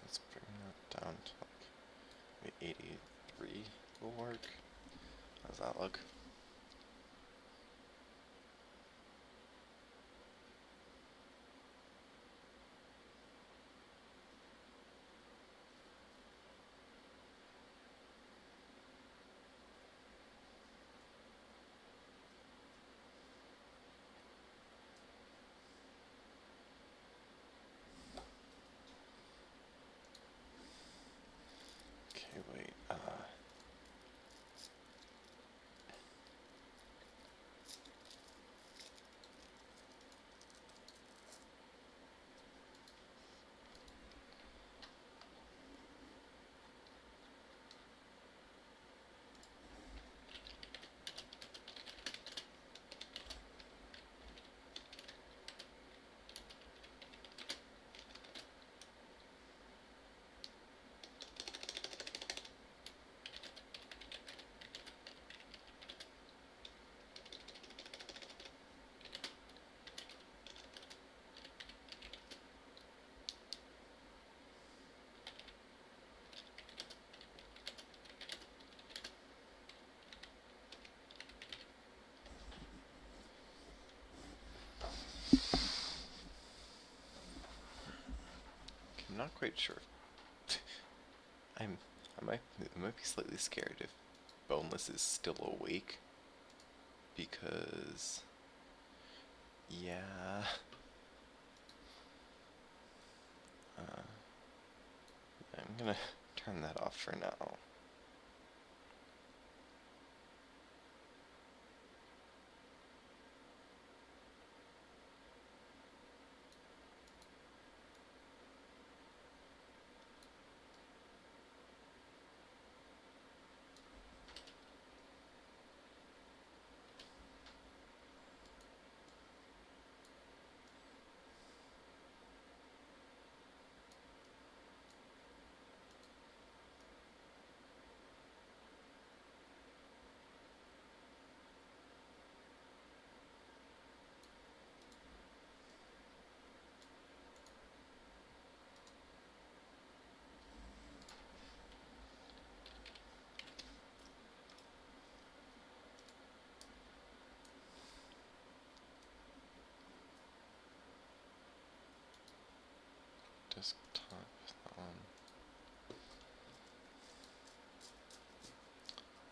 A: Let's bring that down to like maybe 83 will work. How's that look? Okay, wait. I'm not quite sure. I might be slightly scared if Boneless is still awake, because yeah, I'm gonna turn that off for now. Desktop is that one.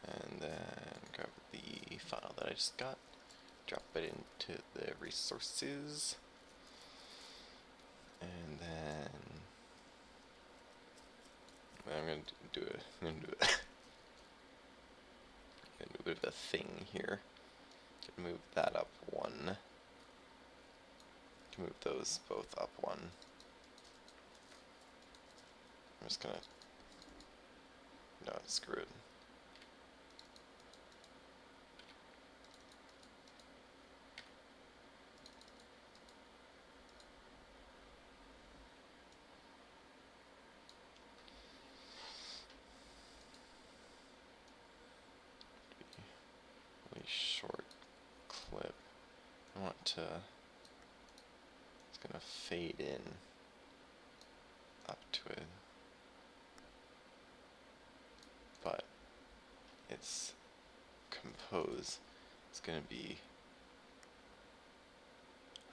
A: And then grab the file that I just got, drop it into the resources, and then I'm gonna do a bit of a thing here. Move that up one. Move those both up one. I'm just gonna, no, screw it. Really short clip. I want to, it's gonna fade in up to it, but its compose is gonna be,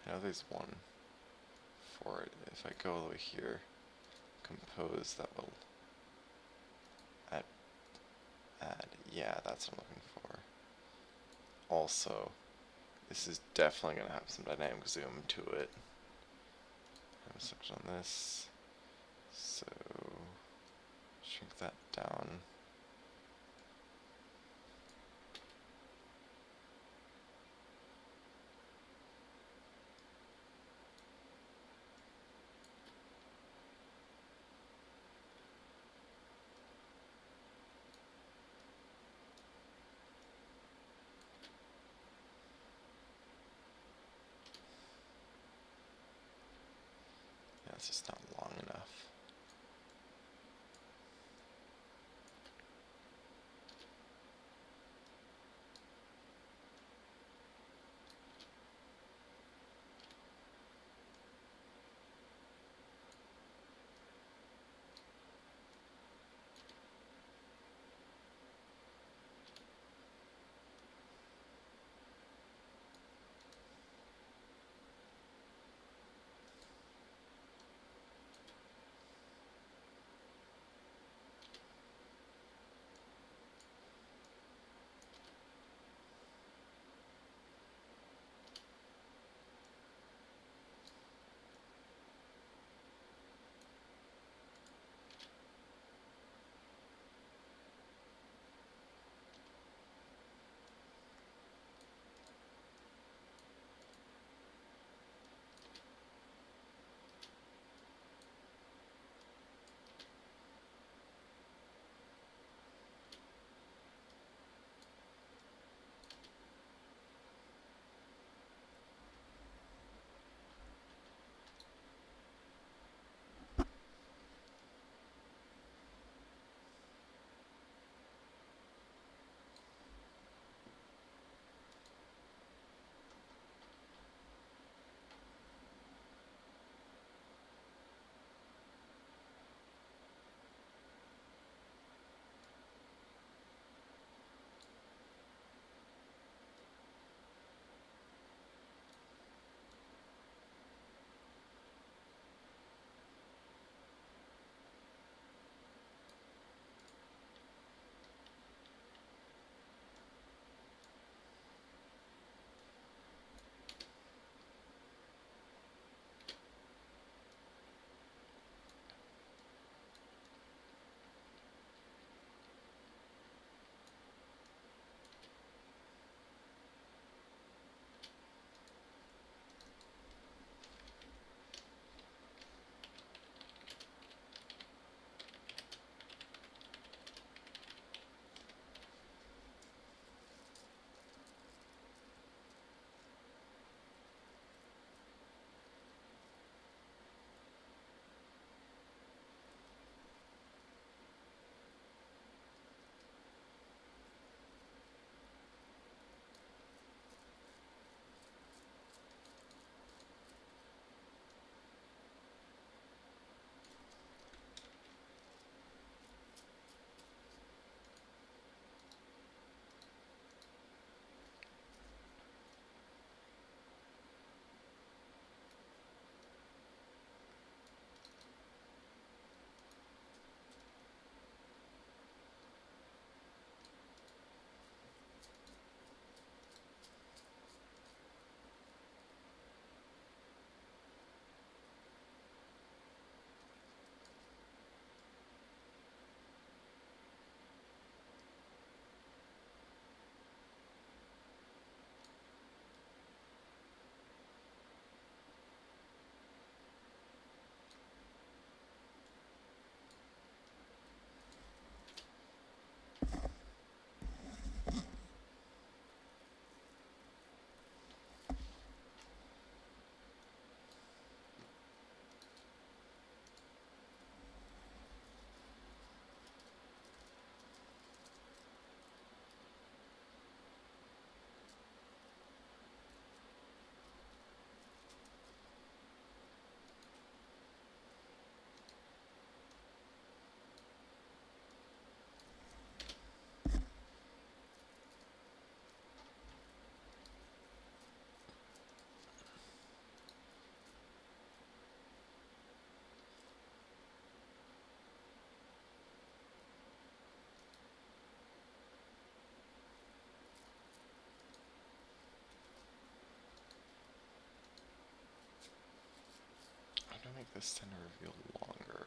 A: I know there's one for it. If I go all the way here, compose, that will add, yeah, that's what I'm looking for. Also, this is definitely going to have some dynamic zoom to it. I'm section on this, so shrink that down. Yeah, it's just not long enough. make the center reveal longer.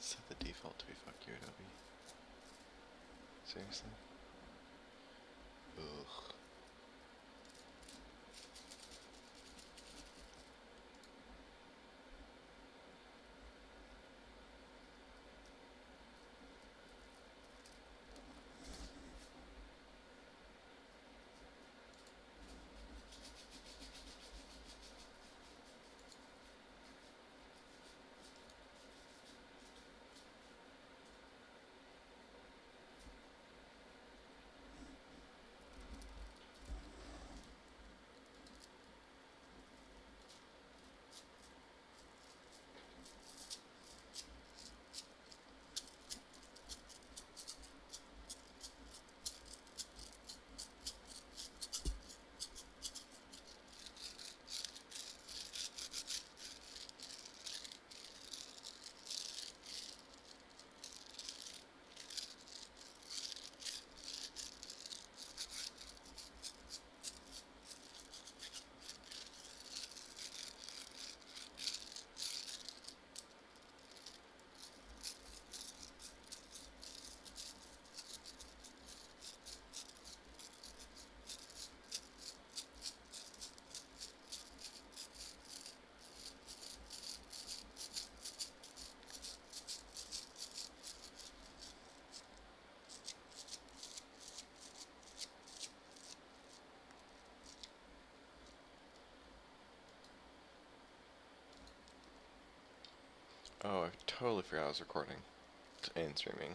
A: not set the default to be fuck you, Adobe? Seriously? Ugh. Oh, I totally forgot I was recording and streaming.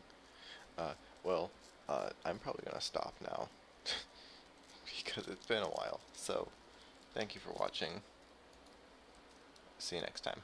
A: Uh, well, I'm probably gonna stop now because it's been a while. So, thank you for watching. See you next time.